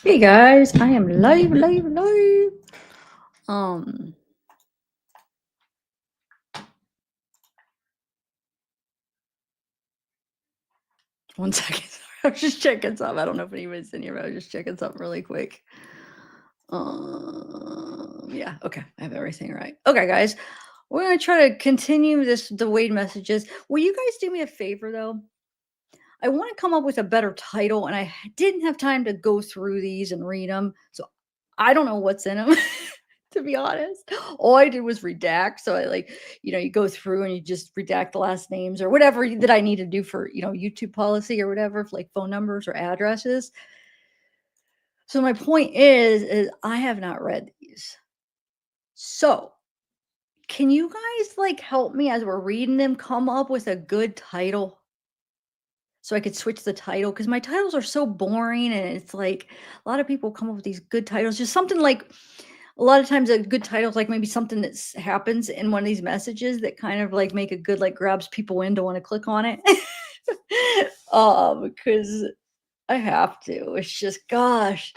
Hey guys, I am live. Um, One second. I was just checking something. I don't know if anybody's in here, but I was just checking something really quick. Yeah, okay, I have everything right. Okay, guys, we're gonna try to continue the Wade messages. Will you guys do me a favor though? I want to come up with a better title, and didn't have time to go through these and read them, so I don't know what's in them. To be honest, all I did was redact. So I you go through and you just redact the last names or whatever that I need to do for YouTube policy or whatever, like phone numbers or addresses. So my point is I have not read these. So can you guys help me as we're reading them come up with a good title? So I could switch the title because my titles are so boring, and it's like a lot of people come up with these good titles. Just something like a lot of times a good title is like maybe something that happens in one of these messages that kind of make a good grabs people in to want to click on it. Because I have to. It's just gosh,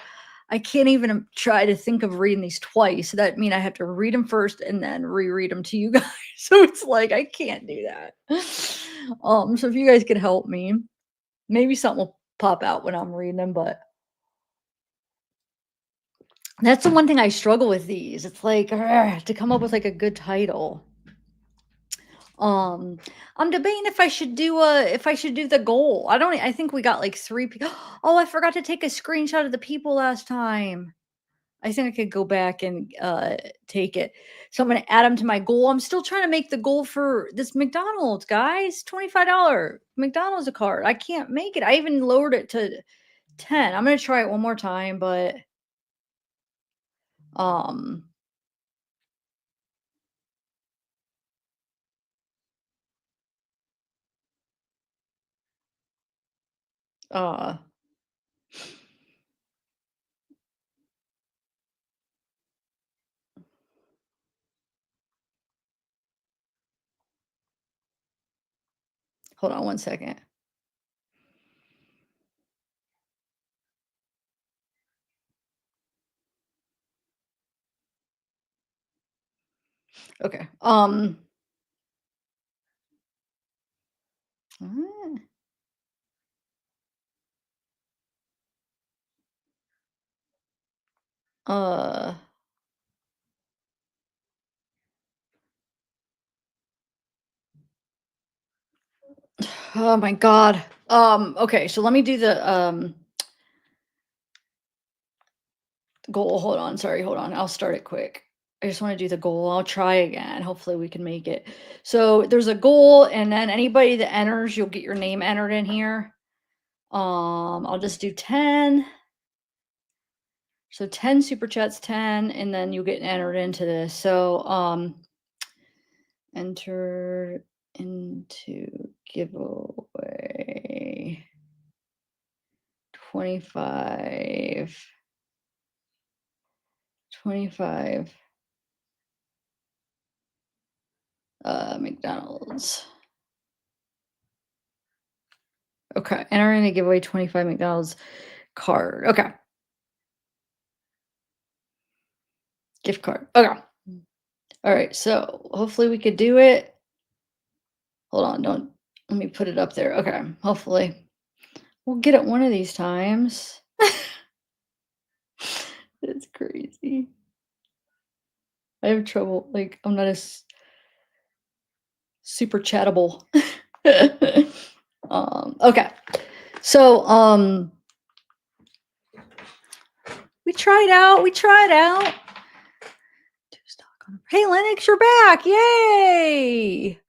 I can't even try to think of reading these twice. That mean I have to read them first and then reread them to you guys. So it's like I can't do that. So if you guys could help me. Maybe something will pop out when I'm reading them, but that's the one thing I struggle with these. It's like, to come up with a good title. Um, I'm debating if I should do the goal. I think we got like 3 people. Oh, I forgot to take a screenshot of the people last time. I think I could go back and take it. So I'm gonna add them to my goal. I'm still trying to make the goal for this McDonald's, guys. $25 McDonald's a card. I can't make it. I even lowered it to 10. I'm gonna try it one more time, but um uh hold on one second. Okay. mm, uh oh my god. Okay, so let me do the goal. Hold on, sorry, hold on. I'll start it quick. I just want to do the goal. I'll try again. Hopefully we can make it. So there's a goal, and then anybody that enters, you'll get your name entered in here. I'll just do 10. So 10 super chats, 10, and then you'll get entered into this. So enter into giveaway 25 25 McDonald's. Okay, entering to give away 25 McDonald's card. Okay, gift card. Okay. All right, so hopefully we could do it. Hold on, don't let me put it up there. Okay, hopefully we'll get it one of these times. It's crazy. I have trouble. I'm not as super chattable. Okay. So, we tried out. Hey, Lennox, you're back. Yay.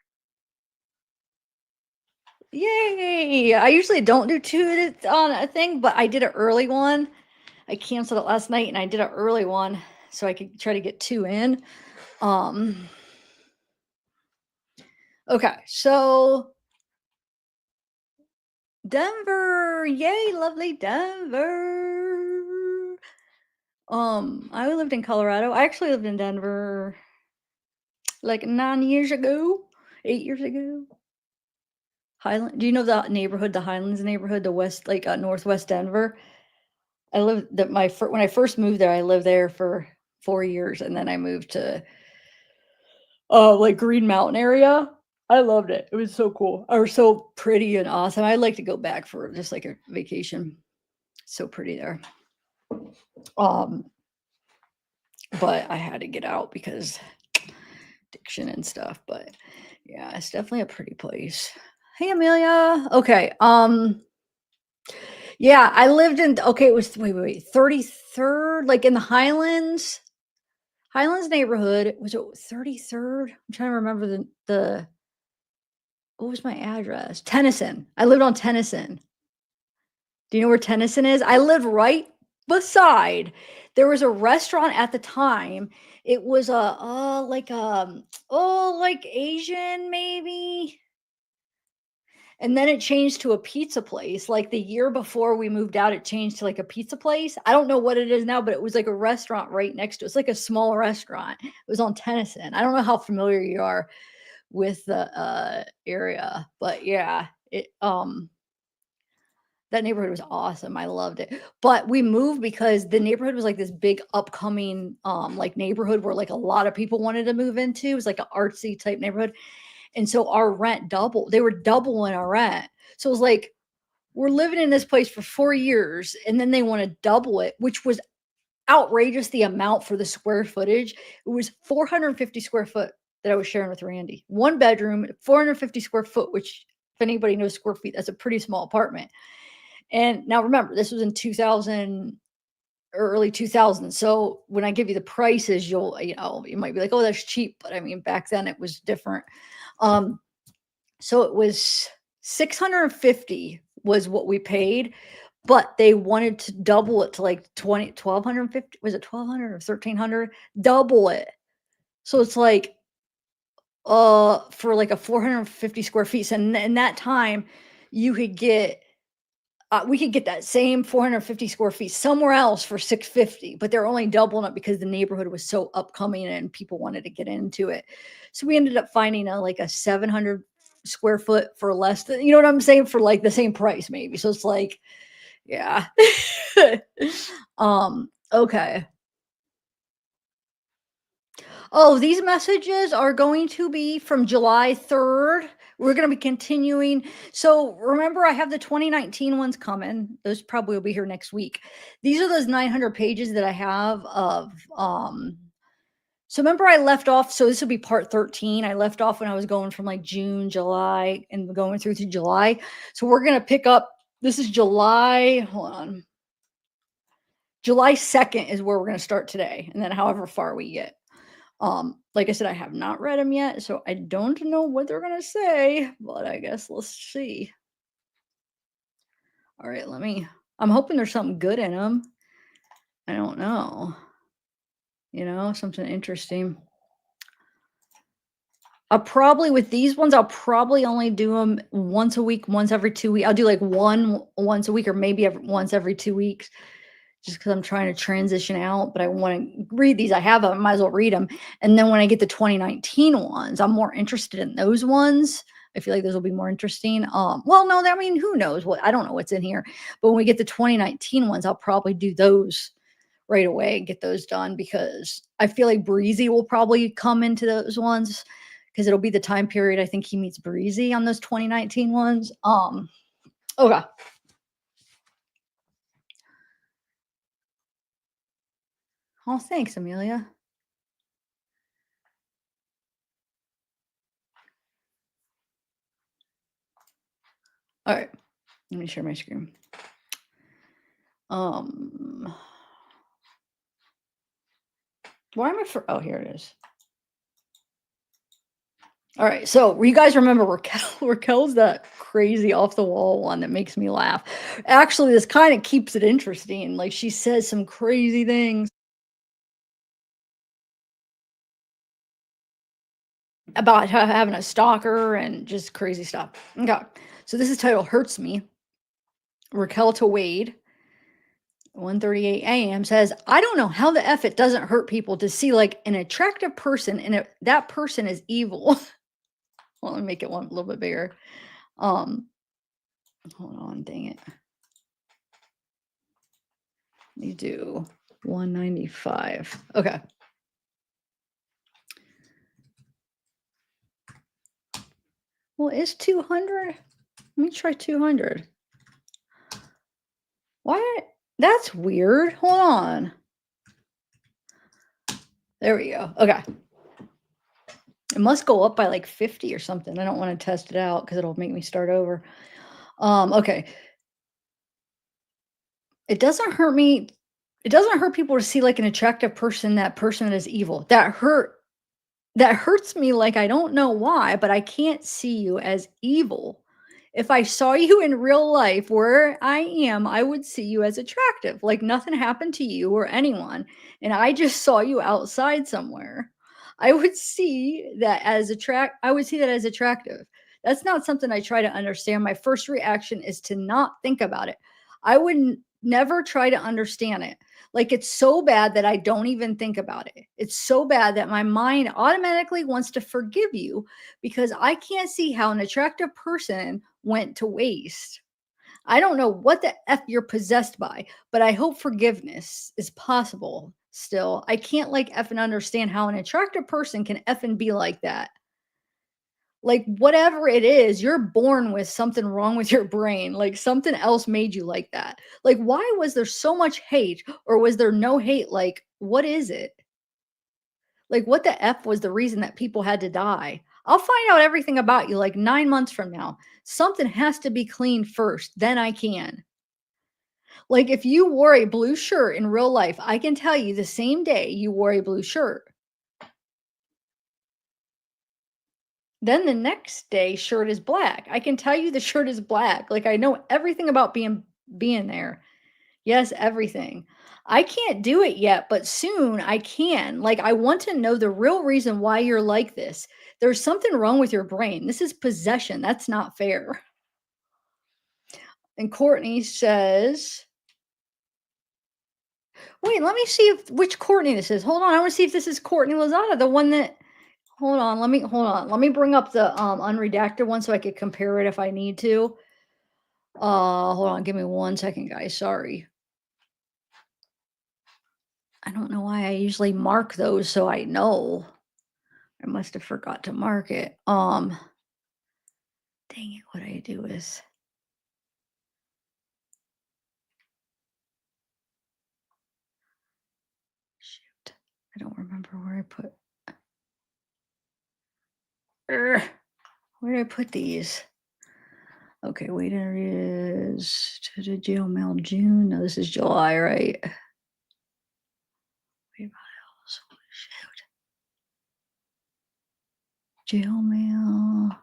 Yay. I usually don't do 2 on a thing, but I did an early one. I canceled it last night and I did an early one so I could try to get 2 in. Okay. So, Denver. Yay, lovely Denver. I lived in Colorado. I actually lived in Denver like 9 years ago, 8 years ago. Highland. Do you know the neighborhood, the Highlands neighborhood, the west, northwest Denver? I lived that my when I first moved there, I lived there for 4 years, and then I moved to, like, Green Mountain area. I loved it. It was so cool, or so pretty and awesome. I'd like to go back for just, like, a vacation. So pretty there. Um, but I had to get out because addiction and stuff, but yeah, it's definitely a pretty place. Hey, Amelia. Okay, yeah, I lived in okay, it was wait, 33rd, like, in the Highlands neighborhood. Was it 33rd? I'm trying to remember the what was my address? Tennyson. I lived on Tennyson. Do you know where Tennyson is? I lived right beside. There was a restaurant at the time. It was a like Asian maybe. And then it changed to a pizza place. Like the year before we moved out, it changed to like a pizza place. I don't know what it is now, but it was like a restaurant right next to it. It's like a small restaurant. It was on Tennyson. I don't know how familiar you are with the area, but yeah, that neighborhood was awesome. I loved it. But we moved because the neighborhood was like this big upcoming like neighborhood where like a lot of people wanted to move into. It was like an artsy type neighborhood. And so our rent doubled. They were doubling our rent. So it was like we're living in this place for 4 years and then they want to double it, which was outrageous the amount for the square footage. It was 450 square foot that I was sharing with Randy. One bedroom, 450 square foot, which if anybody knows square feet, that's a pretty small apartment. And now remember, this was in 2000, early 2000s. So when I give you the prices, you might be like, oh, that's cheap. But I mean, back then it was different. Um, so it was 650 was what we paid, but they wanted to double it to like 1250. Was it 1200 or 1300? Double it. So it's like, for like a 450 square feet. So in that time, you could get we could get that same 450 square feet somewhere else for 650, but they're only doubling it because the neighborhood was so upcoming and people wanted to get into it. So we ended up finding a like a 700 square foot for less than, you know what I'm saying, for like the same price maybe. So it's like, yeah. Okay. Oh, these messages are going to be from July 3rd. We're going to be continuing. So remember, I have the 2019 ones coming. Those probably will be here next week. These are those 900 pages that I have of, so remember I left off. So this will be part 13. I left off when I was going from like June, July, and going through to July. So we're going to pick up. This is July. Hold on. July 2nd is where we're going to start today. And then however far we get. Like I said, I have not read them yet, so I don't know what they're gonna say, but I guess let's see. All right, I'm hoping there's something good in them. I don't know. Something interesting. I'll probably with these ones, I'll probably only do them once a week, once every 2 weeks. I'll do like one once a week, or maybe once every 2 weeks, just because I'm trying to transition out. But I want to read these. I have them. I might as well read them. And then when I get the 2019 ones, I'm more interested in those ones. I feel like those will be more interesting. Well, no, I mean, who knows what? I don't know what's in here. But when we get the 2019 ones, I'll probably do those right away and get those done because I feel like Breezy will probably come into those ones because it'll be the time period I think he meets Breezy on those 2019 ones. Okay. Oh, thanks, Amelia. All right. Let me share my screen. Um, why am I for? Oh, here it is. All right. So you guys remember Raquel? Raquel's that crazy off the wall one that makes me laugh. Actually, this kind of keeps it interesting. Like she says some crazy things about having a stalker and just crazy stuff. Okay. So this is titled Hurts Me. Raquel to Wade, 1:38 a.m. says, I don't know how the F it doesn't hurt people to see like an attractive person and that person is evil. Well, let me make it one a little bit bigger. Hold on, dang it. You do 195. Okay. Well, is 200? Let me try 200. Why? That's weird. Hold on. There we go. Okay. It must go up by like 50 or something. I don't want to test it out because it'll make me start over. Okay. It doesn't hurt me. It doesn't hurt people to see like an attractive person, that person is evil. That hurts me, like, I don't know why, but I can't see you as evil. If I saw you in real life where I am, I would see you as attractive, like nothing happened to you or anyone, and I just saw you outside somewhere. I would see that as attractive. That's not something I try to understand. My first reaction is to not think about it. I would never try to understand it. Like, it's so bad that I don't even think about it. It's so bad that my mind automatically wants to forgive you because I can't see how an attractive person went to waste. I don't know what the F you're possessed by, but I hope forgiveness is possible still. I can't like effing understand how an attractive person can effing be like that. Like, whatever it is, you're born with something wrong with your brain. Like, something else made you like that. Like, why was there so much hate or was there no hate? Like, what is it? Like, what the F was the reason that people had to die? I'll find out everything about you like 9 months from now. Something has to be clean first, then I can. Like, if you wore a blue shirt in real life, I can tell you the same day you wore a blue shirt. Then the next day, shirt is black. I can tell you the shirt is black. Like, I know everything about being there. Yes, everything. I can't do it yet, but soon I can. Like, I want to know the real reason why you're like this. There's something wrong with your brain. This is possession. That's not fair. And Courtney says, wait, let me see if which Courtney this is. Hold on. I want to see if this is Courtney Lozada, the one that hold on. Let me bring up the unredacted one so I could compare it if I need to. Hold on, give me 1 second, guys. Sorry. I don't know why I usually mark those so I know. I must have forgot to mark it. Dang it, what I do is shoot. I don't remember where I put Urgh, where did I put these? Okay, wait, there is to the jail mail June. No, this is July, right? Wait, files. Shoot. Jail mail.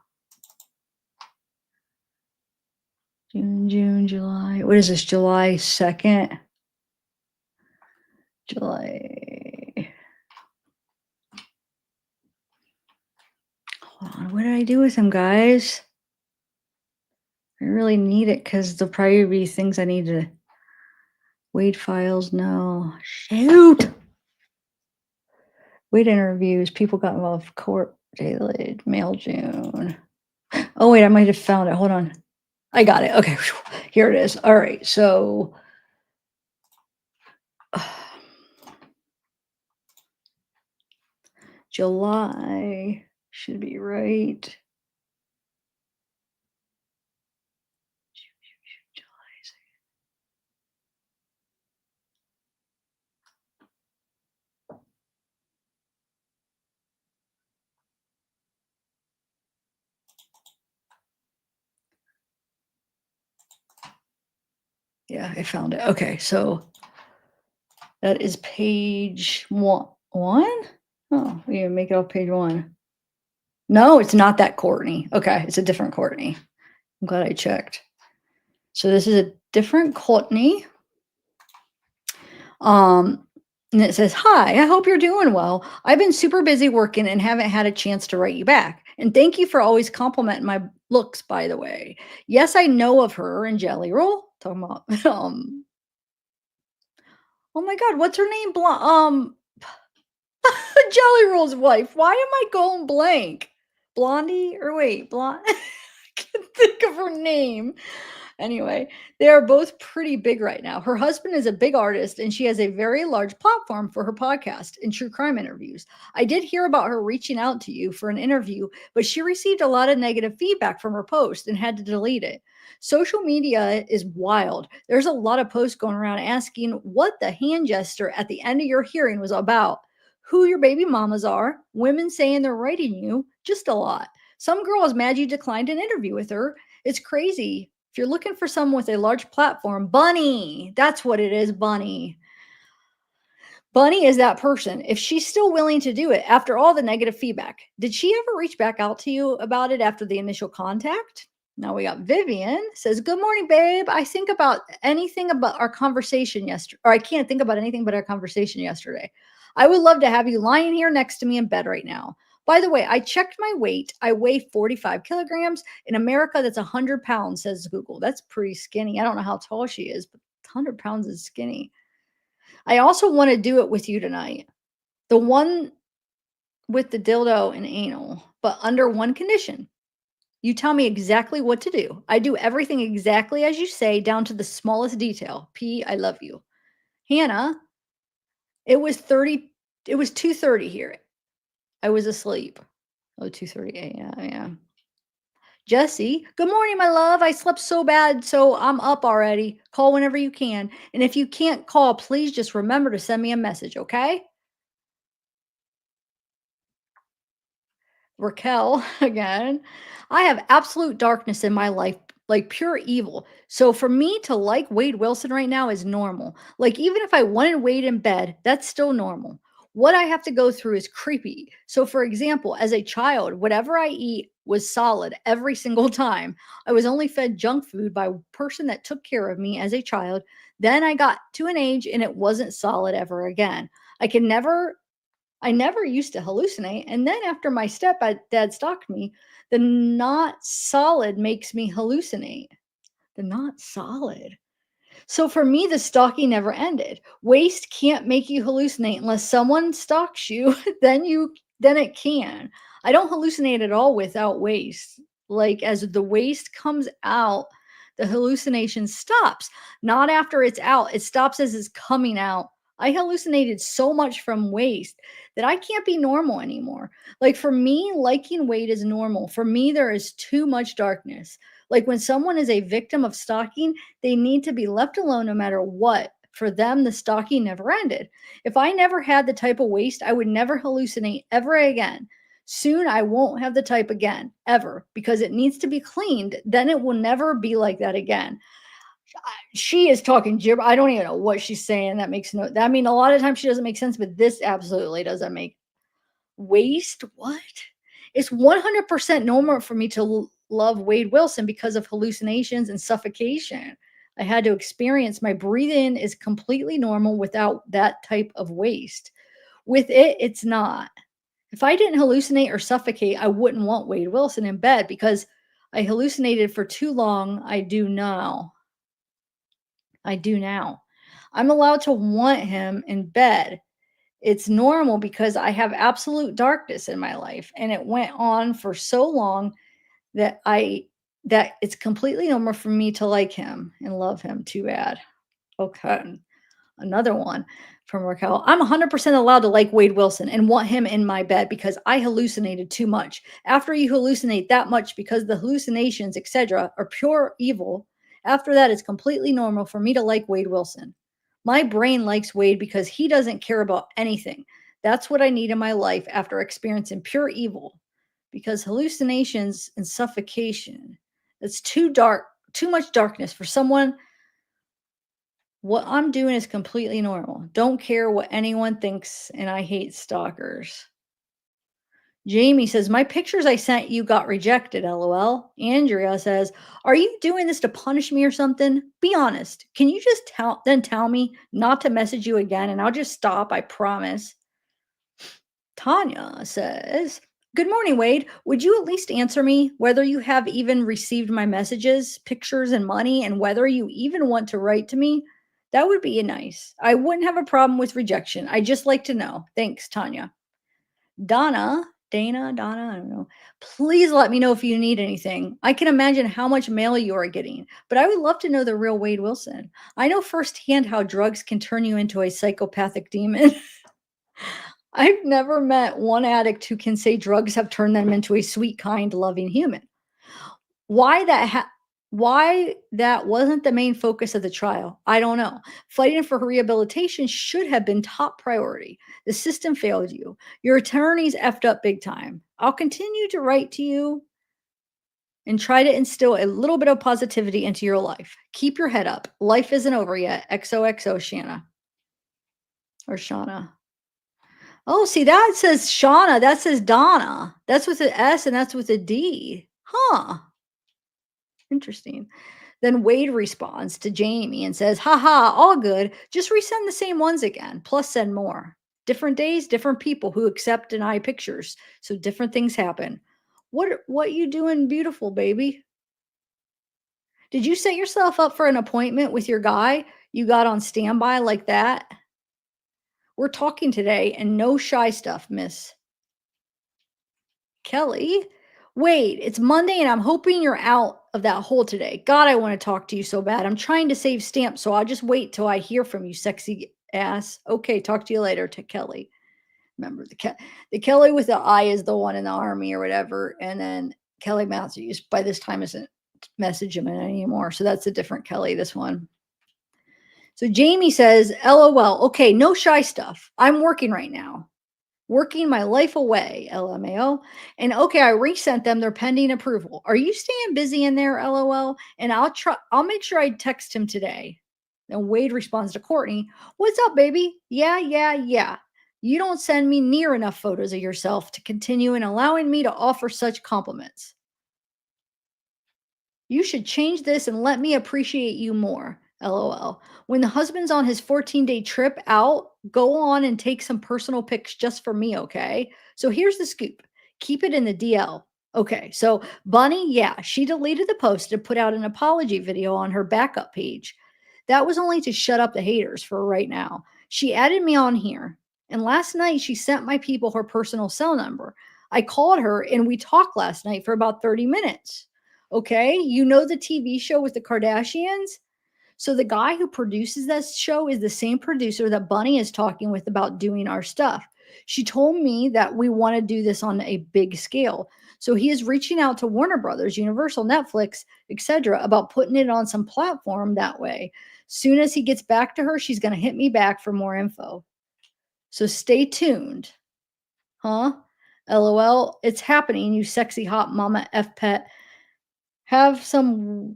June, July. What is this? July 2nd? July. Hold on. What did I do with them, guys? I really need it because there'll probably be things I need to wait files. No. Shoot. Wait interviews. People got involved. Court daily mail June. Oh, wait, I might have found it. Hold on. I got it. Okay. Here it is. All right. So July should be right. Yeah, I found it. Okay, so that is page one. Oh, we didn't make it off page one. No, it's not that Courtney. Okay, it's a different Courtney. I'm glad I checked. So this is a different Courtney. And it says, "Hi, I hope you're doing well. I've been super busy working and haven't had a chance to write you back. And thank you for always complimenting my looks, by the way. Yes, I know of her and Jelly Roll." Talking about oh my god, what's her name? Jelly Roll's wife. Why am I going blank? Blondie or wait, blonde? I can't think of her name. Anyway, they are both pretty big right now. Her husband is a big artist and she has a very large platform for her podcast and true crime interviews. I did hear about her reaching out to you for an interview, but she received a lot of negative feedback from her post and had to delete it. Social media is wild. There's a lot of posts going around asking what the hand gesture at the end of your hearing was about, who your baby mamas are, women saying they're writing you, just a lot. Some girl is mad you declined an interview with her. It's crazy. If you're looking for someone with a large platform, Bunny, that's what it is, Bunny. Bunny is that person. If she's still willing to do it after all the negative feedback, did she ever reach back out to you about it after the initial contact? Now we got Vivian says, "Good morning, babe. I think about anything about our conversation yesterday, or I can't think about anything but our conversation yesterday. I would love to have you lying here next to me in bed right now. By the way, I checked my weight. I weigh 45 kilograms. In America, that's 100 pounds, says Google. That's pretty skinny. I don't know how tall she is, but 100 pounds is skinny. I also want to do it with you tonight. The one with the dildo and anal, but under one condition. You tell me exactly what to do. I do everything exactly as you say, down to the smallest detail. P, I love you." Hannah, it was 30, it was 2:30 here. I was asleep. Oh, 2:30 a.m. Yeah. Jesse, "Good morning, my love. I slept so bad, so I'm up already. Call whenever you can. And if you can't call, please just remember to send me a message, okay?" Raquel again. "I have absolute darkness in my life, like pure evil. So for me to like Wade Wilson right now is normal. Like even if I wanted Wade in bed, that's still normal. What I have to go through is creepy. So for example, as a child, whatever I eat was solid every single time. I was only fed junk food by a person that took care of me as a child. Then I got to an age and it wasn't solid ever again. I never used to hallucinate, and then after my stepdad stalked me, the not solid makes me hallucinate. The not solid. So for me, the stalking never ended. Waste can't make you hallucinate unless someone stalks you, then it can. I don't hallucinate at all without waste. Like as the waste comes out, the hallucination stops. Not after it's out. It stops as it's coming out. I hallucinated so much from waste that I can't be normal anymore. Like for me, liking weight is normal. For me, there is too much darkness. Like when someone is a victim of stalking, they need to be left alone no matter what. For them, the stalking never ended. If I never had the type of waste, I would never hallucinate ever again. Soon I won't have the type again, ever, because it needs to be cleaned. Then it will never be like that again. She is talking gibber. I don't even know what she's saying. That makes no, I mean, a lot of times she doesn't make sense, but this absolutely doesn't make waste. What? It's 100% normal for me to love Wade Wilson because of hallucinations and suffocation. I had to experience my breathing is completely normal without that type of waste. With it, it's not. If I didn't hallucinate or suffocate, I wouldn't want Wade Wilson in bed because I hallucinated for too long. I do now. I do now. I'm allowed to want him in bed. It's normal because I have absolute darkness in my life, and it went on for so long that it's completely normal for me to like him and love him. Too bad. Okay. Another one from Raquel. "I'm 100% allowed to like Wade Wilson and want him in my bed because I hallucinated too much. After you hallucinate that much because the hallucinations, etc., are pure evil, after that, it's completely normal for me to like Wade Wilson. My brain likes Wade because he doesn't care about anything. That's what I need in my life after experiencing pure evil because hallucinations and suffocation, it's too dark, too much darkness for someone. What I'm doing is completely normal. Don't care what anyone thinks, and I hate stalkers." Jamie says, "My pictures I sent you got rejected, lol." Andrea says, "Are you doing this to punish me or something? Be honest. Can you just tell me not to message you again and I'll just stop, I promise." Tanya says, "Good morning, Wade. Would you at least answer me whether you have even received my messages, pictures, and money, and whether you even want to write to me? That would be nice. I wouldn't have a problem with rejection. I just like to know. Thanks, Tanya." Donna Donna, I don't know. Please let me know if you need anything. I can imagine how much mail you are getting, but I would love to know the real Wade Wilson. I know firsthand how drugs can turn you into a psychopathic demon. I've never met one addict who can say drugs have turned them into a sweet, kind, loving human. Why that why that wasn't the main focus of the trial, I don't know. Fighting for her rehabilitation should have been top priority. The system failed you. Your attorneys effed up big time. I'll continue to write to you and try to instill a little bit of positivity into your life. Keep your head up. Life isn't over yet. XOXO Shanna or Shauna. Oh, see, that says Shauna. That says Donna. That's with an S and that's with a D. Huh. Interesting. Then Wade responds to Jamie and says, haha, all good. Just resend the same ones again, plus send more. Different days, different people who accept deny pictures. So different things happen. What you doing beautiful, baby? Did you set yourself up for an appointment with your guy? You got on standby like that? We're talking today and no shy stuff, miss. Kelly? Wait, it's Monday and I'm hoping you're out of that hole today. God, I want to talk to you so bad. I'm trying to save stamps, so I'll just wait till I hear from you, sexy ass. Okay, talk to you later, to Kelly. Remember the Kelly with the I is the one in the army or whatever, and then Kelly Matthews by this time isn't messaging him anymore. So that's a different Kelly, this one. So Jamie says, LOL. Okay, no shy stuff. I'm working right now. Working my life away, LMAO. And okay, I resent them. They're pending approval. Are you staying busy in there, LOL? And I'll make sure I text him today. Then Wade responds to Courtney, what's up, baby? Yeah, yeah, yeah. You don't send me near enough photos of yourself to continue in allowing me to offer such compliments. You should change this and let me appreciate you more. LOL. When the husband's on his 14-day trip out, go on and take some personal pics just for me, okay? So here's the scoop. Keep it in the DL. Okay, so Bunny, yeah, she deleted the post and put out an apology video on her backup page. That was only to shut up the haters for right now. She added me on here. And last night she sent my people her personal cell number. I called her and we talked last night for about 30 minutes. Okay, you know the TV show with the Kardashians? So the guy who produces that show is the same producer that Bunny is talking with about doing our stuff. She told me that we want to do this on a big scale. So he is reaching out to Warner Brothers, Universal, Netflix, etc. about putting it on some platform that way. Soon as he gets back to her, she's going to hit me back for more info. So stay tuned. Huh? LOL, it's happening, you sexy hot mama F pet. Have some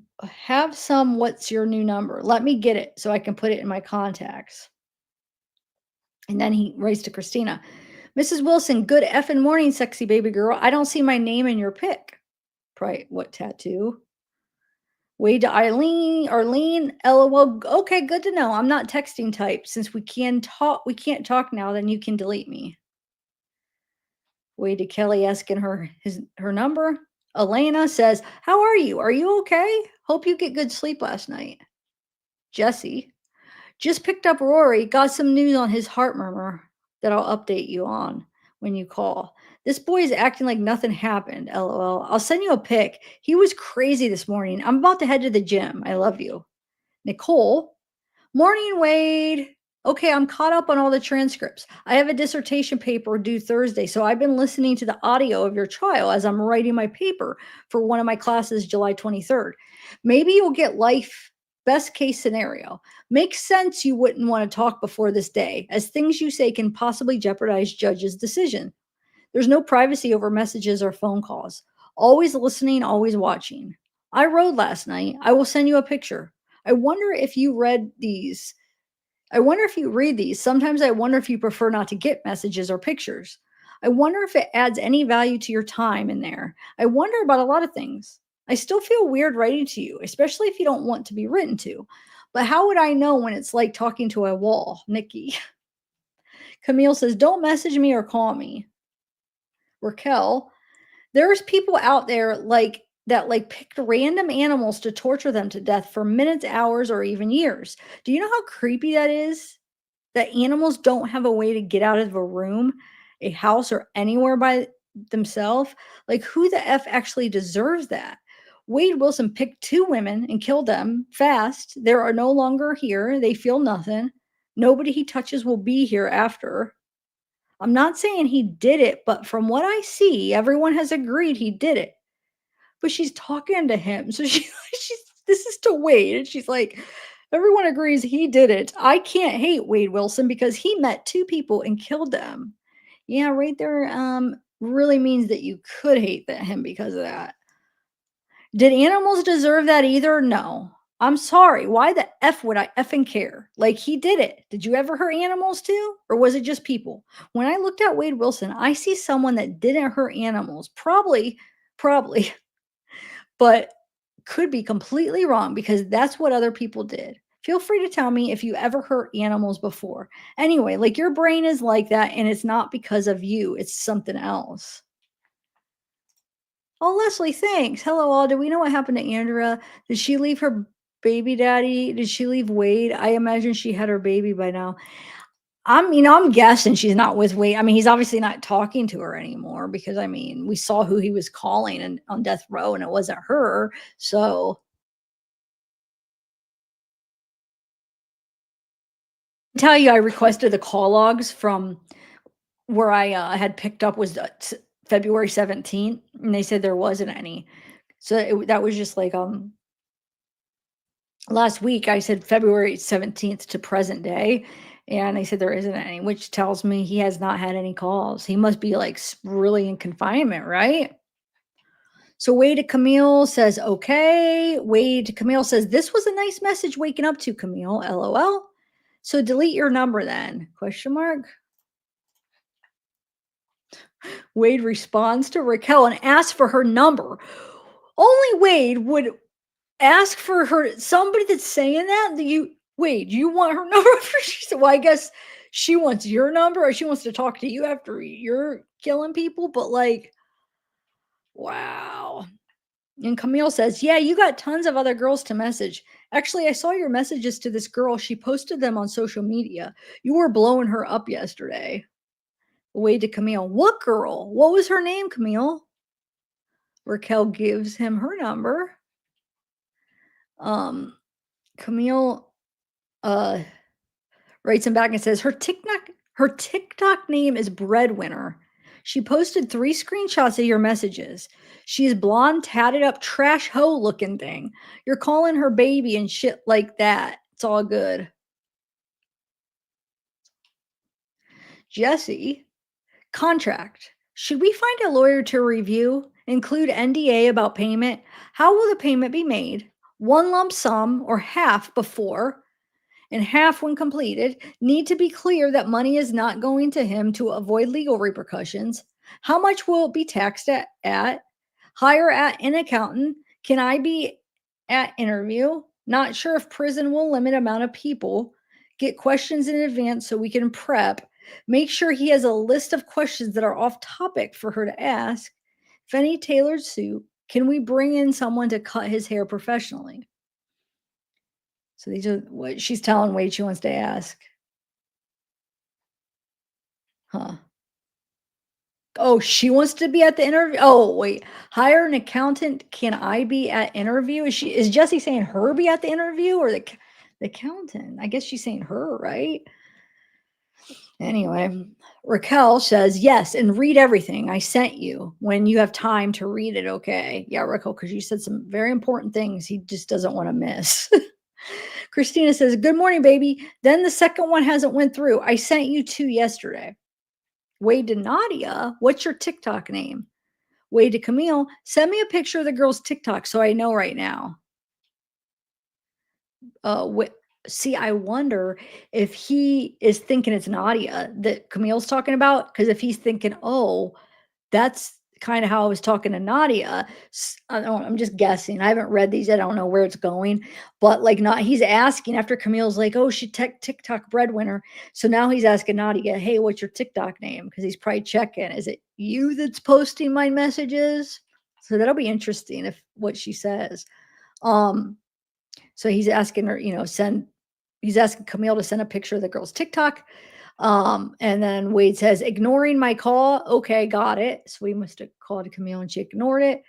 what's your new number? Let me get it so I can put it in my contacts. And then he writes to Christina, Mrs. Wilson, good effing morning, sexy baby girl. I don't see my name in your pic. Probably what tattoo? Wade to Arlene, LOL. Okay, good to know. I'm not texting type. Since we can't talk now, then you can delete me. Wade to Kelly asking her number. Elena says, how are you? Are you okay? Hope you get good sleep last night. Jesse just picked up Rory, got some news on his heart murmur that I'll update you on when you call. This boy is acting like nothing happened. LOL. I'll send you a pic. He was crazy this morning. I'm about to head to the gym. I love you. Nicole, morning, Wade. Okay, I'm caught up on all the transcripts. I have a dissertation paper due Thursday, so I've been listening to the audio of your trial as I'm writing my paper for one of my classes July 23rd. Maybe you'll get life best case scenario. Makes sense you wouldn't want to talk before this day, as things you say can possibly jeopardize judge's decision. There's no privacy over messages or phone calls. Always listening, always watching. I rode last night. I will send you a picture. I wonder if you read these. I wonder if you read these. Sometimes I wonder if you prefer not to get messages or pictures. I wonder if it adds any value to your time in there. I wonder about a lot of things. I still feel weird writing to you, especially if you don't want to be written to. But how would I know when it's like talking to a wall? Nikki. Camille says, don't message me or call me. Raquel, there's people out there like picked random animals to torture them to death for minutes, hours, or even years. Do you know how creepy that is? That animals don't have a way to get out of a room, a house, or anywhere by themselves. Like, who the F actually deserves that? Wade Wilson picked two women and killed them fast. They are no longer here. They feel nothing. Nobody he touches will be here after. I'm not saying he did it, but from what I see, everyone has agreed he did it. But she's talking to him. So she's this is to Wade. And she's like, everyone agrees he did it. I can't hate Wade Wilson because he met two people and killed them. Yeah, right there. Really means that you could hate him because of that. Did animals deserve that either? No. I'm sorry. Why the F would I effing care? Like, he did it. Did you ever hurt animals too? Or was it just people? When I looked at Wade Wilson, I see someone that didn't hurt animals. Probably, but could be completely wrong because that's what other people did. Feel free to tell me if you ever hurt animals before. Anyway, like, your brain is like that and it's not because of you, it's something else. Oh, Leslie, thanks. Hello, all. Do we know what happened to Andrea? Did she leave her baby daddy? Did she leave Wade? I imagine she had her baby by now. I'm guessing she's not with Wade. I mean, he's obviously not talking to her anymore because I mean, we saw who he was calling and on death row, and it wasn't her. So tell you, I requested the call logs from where I had picked up was February 17th, and they said there wasn't any. So that was just like last week I said February 17th to present day, and they said there isn't any, which tells me he has not had any calls. He must be like really in confinement, right? So Wade to Camille says, okay. Wade to Camille says, this was a nice message waking up to, Camille, LOL. So delete your number then, question mark. Wade responds to Raquel and asks for her number. Only Wade would ask for her, somebody that's saying that you Wade, you want her number after she said, well, I guess she wants your number or she wants to talk to you after you're killing people, but like, wow. And Camille says, yeah, you got tons of other girls to message. Actually, I saw your messages to this girl. She posted them on social media. You were blowing her up yesterday. Wade to Camille, what girl? What was her name, Camille? Raquel gives him her number. Camille writes him back and says her TikTok name is Breadwinner. She posted 3 screenshots of your messages. She's blonde, tatted up, trash hoe looking thing. You're calling her baby and shit like that. It's all good. Jesse, contract. Should we find a lawyer to review? Include NDA about payment? How will the payment be made? One lump sum or half before and half when completed? Need to be clear that money is not going to him to avoid legal repercussions. How much will it be taxed at? Hire at an accountant. Can I be at interview? Not sure if prison will limit amount of people. Get questions in advance so we can prep. Make sure he has a list of questions that are off topic for her to ask. If any tailored suit, can we bring in someone to cut his hair professionally? So these are what she's telling Wade she wants to ask. Huh. Oh, she wants to be at the interview? Oh, wait. Hire an accountant. Can I be at interview? Is Jessie saying her be at the interview or the accountant? I guess she's saying her, right? Anyway, Raquel says, yes, and read everything I sent you when you have time to read it. Okay. Yeah, Raquel, because you said some very important things he just doesn't want to miss. Christina says, good morning, baby. Then the second one hasn't went through. I sent you 2 yesterday. Wade to Nadia, what's your TikTok name? Wade to Camille, send me a picture of the girl's TikTok so I know right now. See, I wonder if he is thinking it's Nadia that Camille's talking about. Because if he's thinking, oh, that's kind of how I was talking to Nadia. I'm just guessing. I haven't read these. I don't know where it's going. But like, not he's asking after Camille's like, oh, she TikTok breadwinner. So now he's asking Nadia, hey, what's your TikTok name? Because he's probably checking. Is it you that's posting my messages? So that'll be interesting if what she says. So he's asking her, he's asking Camille to send a picture of the girl's TikTok. And then Wade says, ignoring my call. Okay, got it. So we must have called Camille and she ignored it.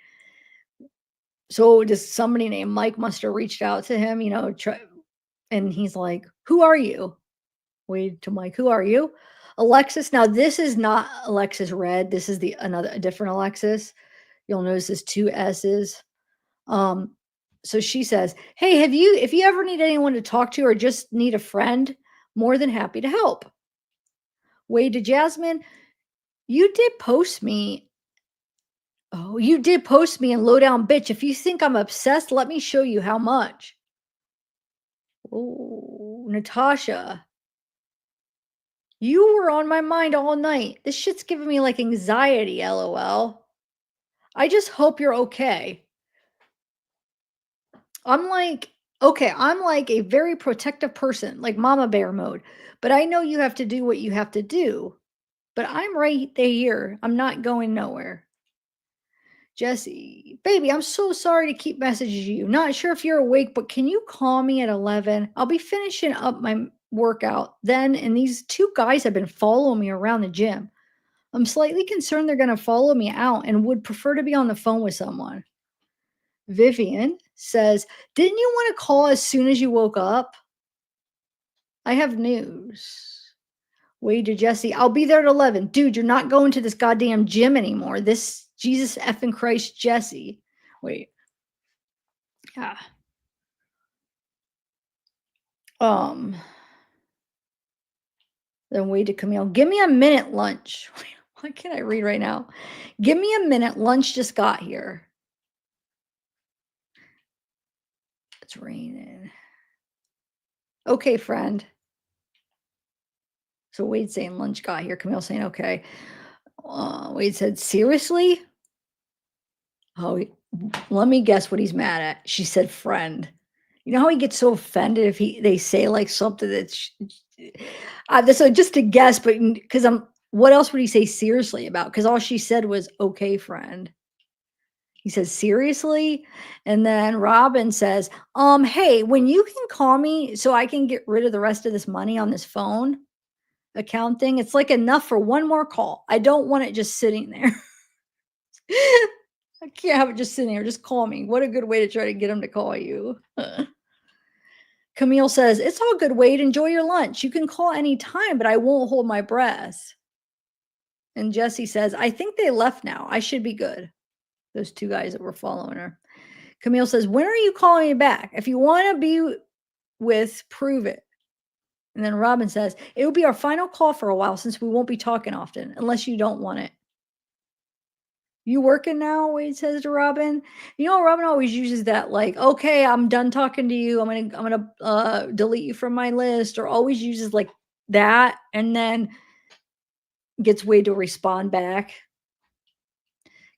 So just somebody named Mike must have reached out to him, and he's like, who are you? Wade to Mike, who are you? Alexis. Now, this is not Alexis Red. This is a different Alexis. You'll notice there's two S's. Um, so she says, hey, if you ever need anyone to talk to or just need a friend, more than happy to help. Wade to Jasmine, you did post me. Oh, you did post me and low down bitch. If you think I'm obsessed, let me show you how much. Oh, Natasha, you were on my mind all night. This shit's giving me like anxiety, lol. I just hope you're okay. I'm like, okay, I'm like a very protective person, like mama bear mode. But I know you have to do what you have to do. But I'm right here. I'm not going nowhere. Jesse, baby, I'm so sorry to keep messaging you. Not sure if you're awake, but can you call me at 11? I'll be finishing up my workout then, and these two guys have been following me around the gym. I'm slightly concerned they're going to follow me out and would prefer to be on the phone with someone. Vivian says, didn't you want to call as soon as you woke up? I have news. Wade to Jesse, I'll be there at 11. Dude, you're not going to this goddamn gym anymore. This Jesus effing Christ, Jesse. Wait. Yeah. Um, then Wade to Camille. Give me a minute, lunch. Why can't I read right now? Give me a minute. Lunch just got here. It's raining. Okay, friend. So Wade saying lunch got here. Camille saying okay. Wade said, seriously? Oh, let me guess what he's mad at. She said friend. You know how he gets so offended if they say like something that's so just to guess, but because what else would he say seriously about? Because all she said was okay, friend. He says seriously, and then Robin says, hey, when you can call me so I can get rid of the rest of this money on this phone account thing, it's like enough for one more call. I don't want it just sitting there. I can't have it just sitting there. Just call me. What a good way to try to get him to call you. Camille says, it's all good, Wade. Enjoy your lunch. You can call anytime, but I won't hold my breath. And Jesse says, I think they left now. I should be good. Those two guys that were following her. Camille says, when are you calling me back? If you want to be with, prove it. And then Robin says, it will be our final call for a while since we won't be talking often, unless you don't want it. You working now? Wade says to Robin. You know, Robin always uses that like, okay, I'm done talking to you. I'm gonna delete you from my list, or always uses like that, and then gets Wade to respond back.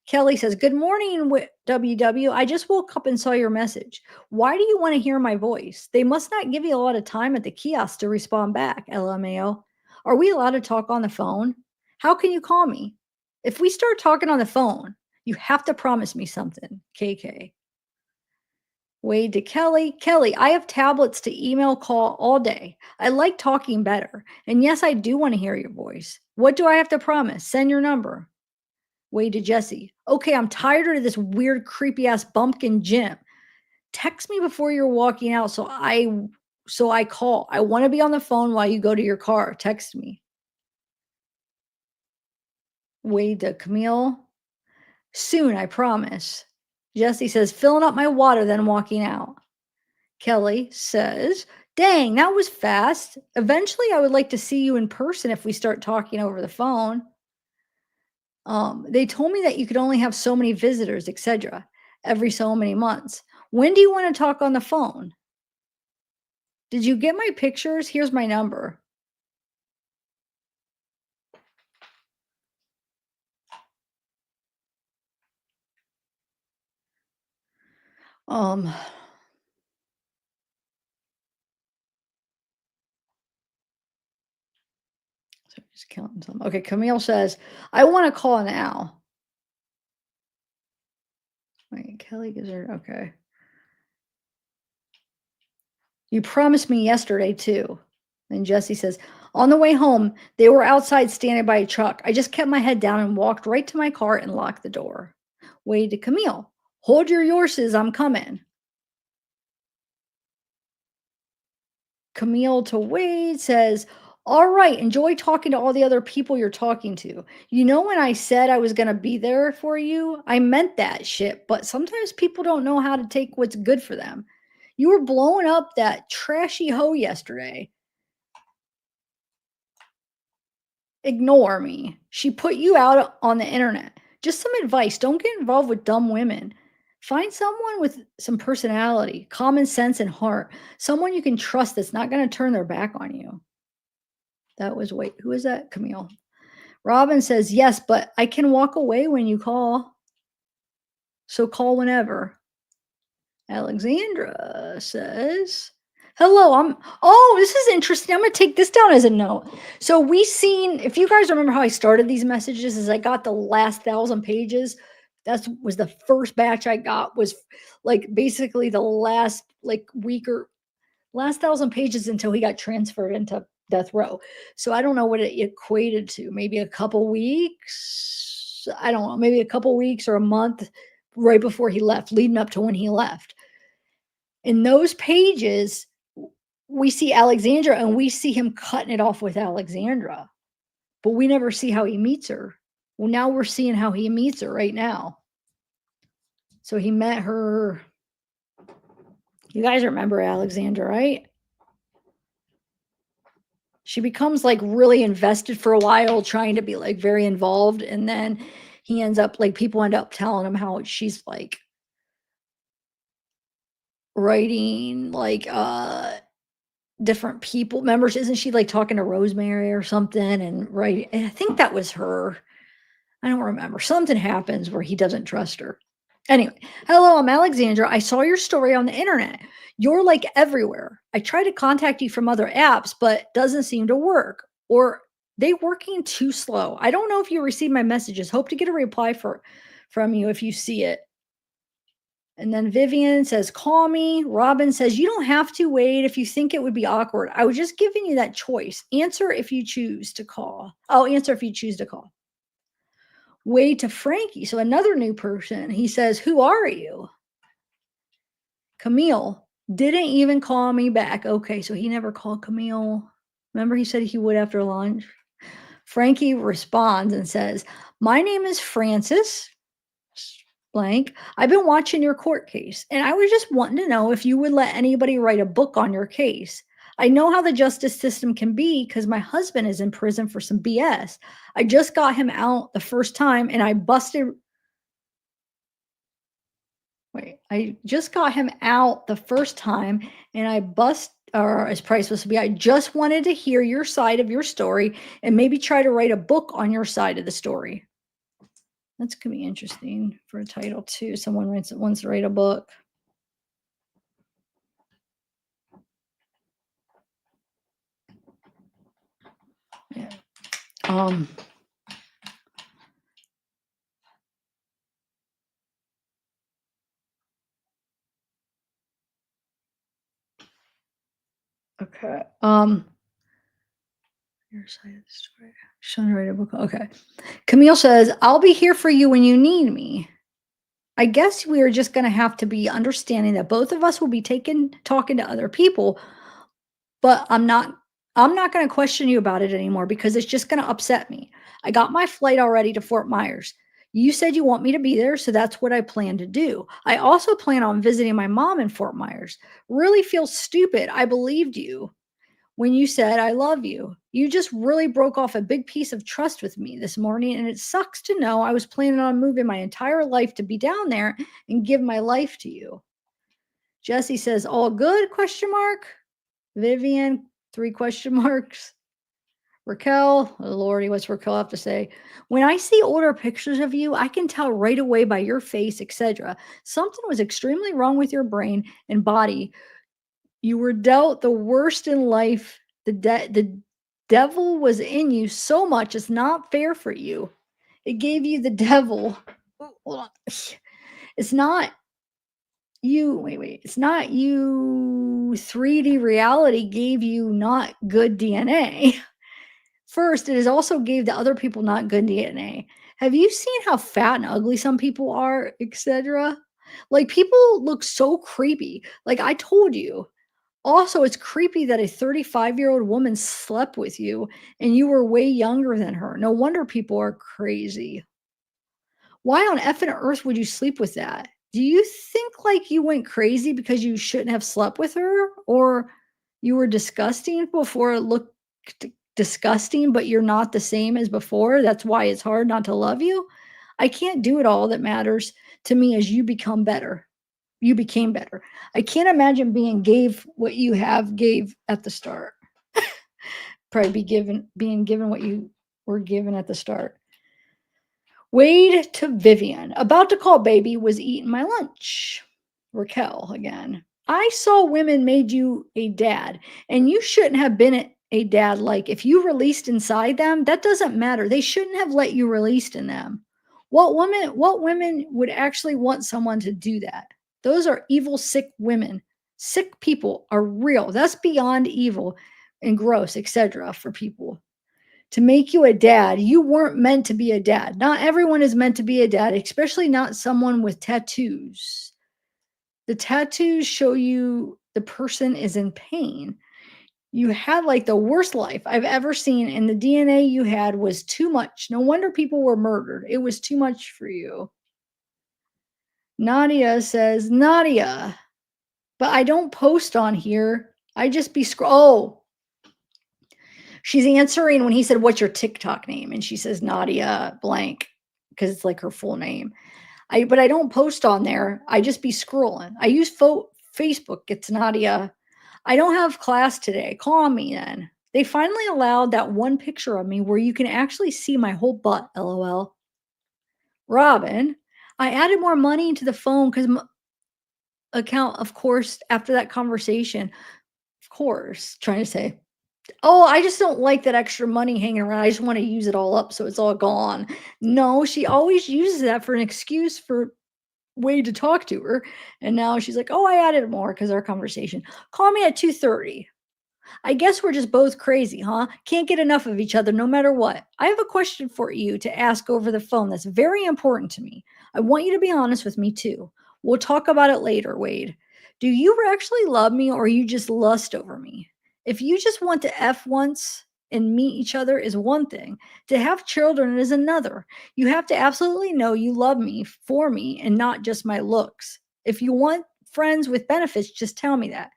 Kelly says, good morning, WW. I just woke up and saw your message. Why do you want to hear my voice? They must not give you a lot of time at the kiosk to respond back, LMAO. Are we allowed to talk on the phone? How can you call me? If we start talking on the phone, you have to promise me something, KK. Wade to Kelly. Kelly, I have tablets to email call all day. I like talking better. And yes, I do want to hear your voice. What do I have to promise? Send your number. Wade to Jesse. Okay, I'm tired of this weird, creepy ass bumpkin gym. Text me before you're walking out so I call. I want to be on the phone while you go to your car. Text me. Wade to Camille. Soon, I promise. Jesse says, filling up my water, then walking out. Kelly says, dang, that was fast. Eventually, I would like to see you in person if we start talking over the phone. They told me that you could only have so many visitors, etc., every so many months. When do you want to talk on the phone? Did you get my pictures? Here's my number. Um, so just counting some. Okay, Camille says, I want to call now. Wait, Kelly gives her, okay. You promised me yesterday too. And Jesse says, on the way home, they were outside standing by a truck. I just kept my head down and walked right to my car and locked the door. Wade to Camille, hold your horses, I'm coming. Camille to Wade says, all right, enjoy talking to all the other people you're talking to. You know, when I said I was going to be there for you, I meant that shit, but sometimes people don't know how to take what's good for them. You were blowing up that trashy hoe yesterday. Ignore me. She put you out on the internet. Just some advice. Don't get involved with dumb women. Find someone with some personality, common sense, and heart. Someone you can trust that's not going to turn their back on you. That was, wait, who is that? Camille. Robin says, yes, but I can walk away when you call. So call whenever. Alexandra says, hello, oh, this is interesting. I'm going to take this down as a note. So we seen, if you guys remember how I started these messages, is I got the last 1,000 pages. That was the first batch I got, was like basically the last like week or last 1,000 pages until he got transferred into death row. So I don't know what it equated to. Maybe a couple weeks. I don't know. Maybe a couple weeks or a month right before he left, leading up to when he left. In those pages, we see Alexandra and we see him cutting it off with Alexandra, but we never see how he meets her. Well, now we're seeing how he meets her right now. So he met her. You guys remember Alexandra, right? She becomes like really invested for a while, trying to be like very involved. And then he ends up like, people end up telling him how she's like writing like different people members. Isn't she like talking to Rosemary or something? And right, and I think that was her. I don't remember. Something happens where he doesn't trust her. Anyway, hello, I'm Alexandra. I saw your story on the internet. You're like everywhere. I try to contact you from other apps, but doesn't seem to work. Or they working too slow. I don't know if you received my messages. Hope to get a reply from you if you see it. And then Vivian says, call me. Robin says, you don't have to wait if you think it would be awkward. I was just giving you that choice. Answer if you choose to call. I'll answer if you choose to call. Wade to Frankie. So another new person. He says, who are you? Camille didn't even call me back. Okay, so he never called Camille. Remember he said he would after lunch? Frankie responds and says, my name is Francis blank. I've been watching your court case, and I was just wanting to know if you would let anybody write a book on your case. I know how the justice system can be because my husband is in prison for some BS. I just got him out the first time and I just got him out the first time and or as price supposed to be, I just wanted to hear your side of your story and maybe try to write a book on your side of the story. That's going to be interesting for a title too. Someone wants to write a book. Yeah. Okay. Your side of the story. Trying to write a book. Okay. Camille says, I'll be here for you when you need me. I guess we are just going to have to be understanding that both of us will be talking to other people, but I'm not going to question you about it anymore because it's just going to upset me. I got my flight already to Fort Myers. You said you want me to be there, so that's what I plan to do. I also plan on visiting my mom in Fort Myers. Really feel stupid. I believed you when you said I love you. You just really broke off a big piece of trust with me this morning, and it sucks to know I was planning on moving my entire life to be down there and give my life to you. Jesse says, all good, question mark. Vivian, 3 question marks. Raquel, oh Lordy, what's Raquel have to say? When I see older pictures of you, I can tell right away by your face, etc. Something was extremely wrong with your brain and body. You were dealt the worst in life. The devil was in you so much, it's not fair for you. It gave you the devil. Hold on. It's not you. Wait. It's not you. 3D reality gave you not good DNA. First, it has also gave the other people not good DNA. Have you seen how fat and ugly some people are, etc.? Like people look so creepy. Like I told you. Also, it's creepy that a 35-year-old woman slept with you and you were way younger than her. No wonder people are crazy. Why on effing earth would you sleep with that? Do you think like you went crazy because you shouldn't have slept with her? Or you were disgusting before it looked disgusting, but you're not the same as before? That's why it's hard not to love you? I can't do it all. That matters to me is you become better. You became better. I can't imagine gave what you have gave at the start. Probably being given what you were given at the start. Wade to Vivian. About to call baby, was eating my lunch. Raquel again. I saw women made you a dad, and you shouldn't have been a dad. Like if you released inside them, that doesn't matter. They shouldn't have let you released in them. What women would actually want someone to do that? Those are evil, sick women. Sick people are real. That's beyond evil and gross, etc. for people to make you a dad. You weren't meant to be a dad. Not everyone is meant to be a dad, especially not someone with tattoos. The tattoos show you the person is in pain. You had like the worst life I've ever seen, and the DNA you had was too much. No wonder people were murdered. It was too much for you. Nadia says, Nadia, but I don't post on here. I just be scroll. Oh, she's answering when he said, "What's your TikTok name?" And she says, Nadia blank, because it's like her full name. But I don't post on there. I just be scrolling. I use Facebook. It's Nadia. I don't have class today. Call me then. They finally allowed that one picture of me where you can actually see my whole butt. LOL. Robin, I added more money into the phone because account, of course, after that conversation, of course, trying to say, oh, I just don't like that extra money hanging around. I just want to use it all up so it's all gone. No, she always uses that for an excuse for way to talk to her. And now she's like, oh, I added more because our conversation. Call me at 2:30. I guess we're just both crazy, huh? Can't get enough of each other no matter what. I have a question for you to ask over the phone that's very important to me. I want you to be honest with me too. We'll talk about it later, Wade. Do you actually love me or you just lust over me? If you just want to F once and meet each other is one thing, to have children is another. You have to absolutely know you love me for me and not just my looks. If you want friends with benefits, just tell me that.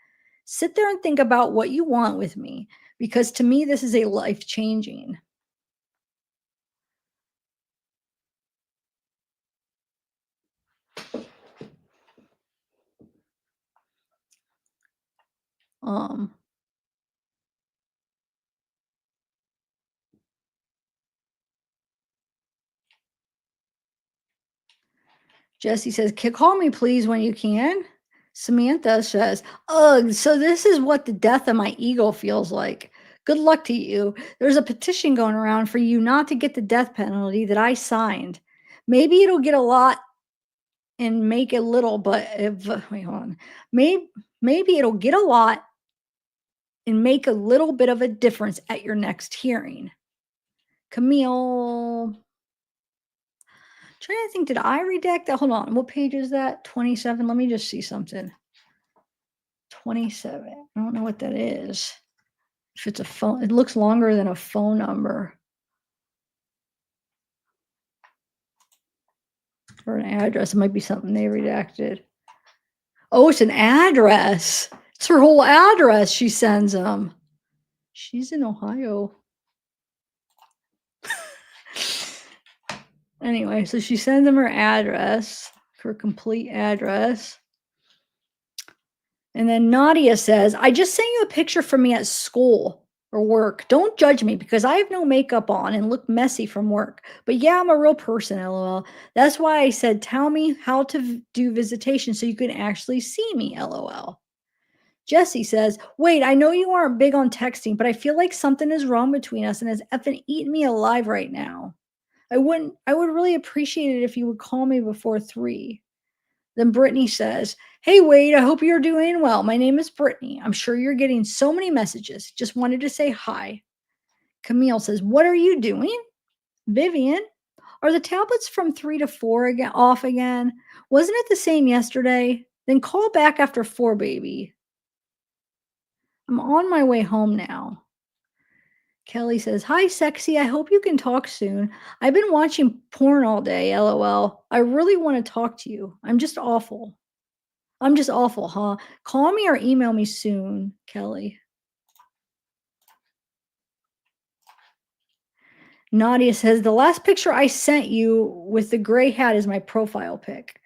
Sit there and think about what you want with me because to me, this is a life changing. Um, Jesse says, Call me please when you can." Samantha says, ugh, so this is what the death of my ego feels like. Good luck to you. There's a petition going around for you not to get the death penalty that I signed. Maybe it'll get a lot and make a little, but if, wait, hold on. Maybe it'll get a lot and make a little bit of a difference at your next hearing. Camille, trying to think, did I redact that? Hold on. What page is that? 27. Let me just see something. 27. I don't know what that is. If it's a phone, it looks longer than a phone number or an address. It might be something they redacted. Oh, it's an address. It's her whole address she sends them. She's in Ohio. Anyway, so she sends them her address, her complete address. And then Nadia says, I just sent you a picture from me at school or work. Don't judge me because I have no makeup on and look messy from work. But yeah, I'm a real person, LOL. That's why I said, tell me how to do visitation so you can actually see me, LOL. Jesse says, wait, I know you aren't big on texting, but I feel like something is wrong between us and has effing eaten me alive right now. I would really appreciate it if you would call me before 3. Then Brittany says, "Hey, Wade, I hope you're doing well. My name is Brittany. I'm sure you're getting so many messages. Just wanted to say hi." Camille says, "What are you doing?" Vivian, "Are the tablets from 3 to 4 again off again? Wasn't it the same yesterday? Then call back after 4, baby. I'm on my way home now." Kelly says, "Hi, sexy. I hope you can talk soon. I've been watching porn all day, lol. I really want to talk to you. I'm just awful. I'm just awful, huh? Call me or email me soon, Kelly." Nadia says, "The last picture I sent you with the gray hat is my profile pic."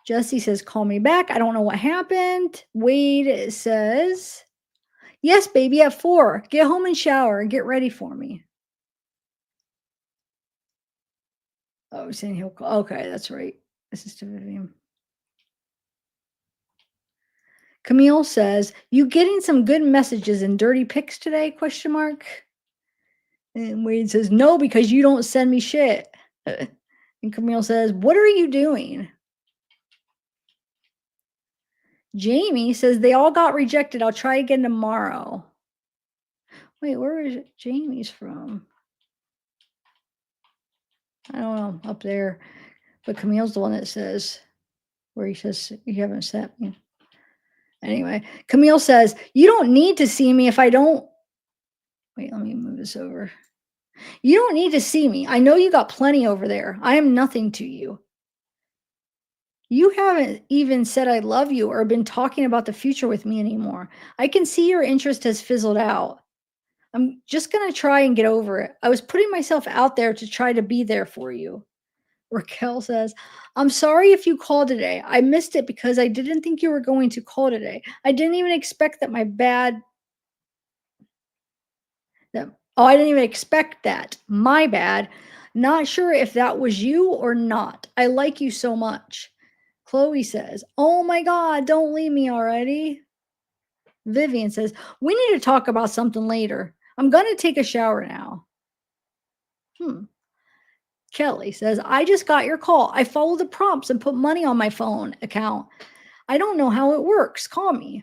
Jesse says, "Call me back. I don't know what happened." Wade says, "Yes, baby, at 4. Get home and shower and get ready for me." Oh, saying he'll call. Okay, that's right. This is to Vivian. Camille says, "You getting some good messages and dirty pics today? Question mark. And Wade says, "No, because you don't send me shit." And Camille says, "What are you doing?" Jamie says, "They all got rejected. I'll try again tomorrow." Wait, where is Jamie's from? I don't know, up there. But Camille's the one that says, where he says, "You haven't sent me." Anyway, Camille says, "You don't need to see me if I don't." Wait, let me move this over. "You don't need to see me. I know you got plenty over there. I am nothing to you. You haven't even said I love you or been talking about the future with me anymore. I can see your interest has fizzled out. I'm just going to try and get over it. I was putting myself out there to try to be there for you." Raquel says, "I'm sorry if you called today. I missed it because I didn't think you were going to call today. I didn't even expect that that I didn't even expect that. My bad. Not sure if that was you or not. I like you so much." Chloe says, "Oh my God, don't leave me already." Vivian says, "We need to talk about something later. I'm going to take a shower now." Hmm. Kelly says, "I just got your call. I followed the prompts and put money on my phone account. I don't know how it works. Call me."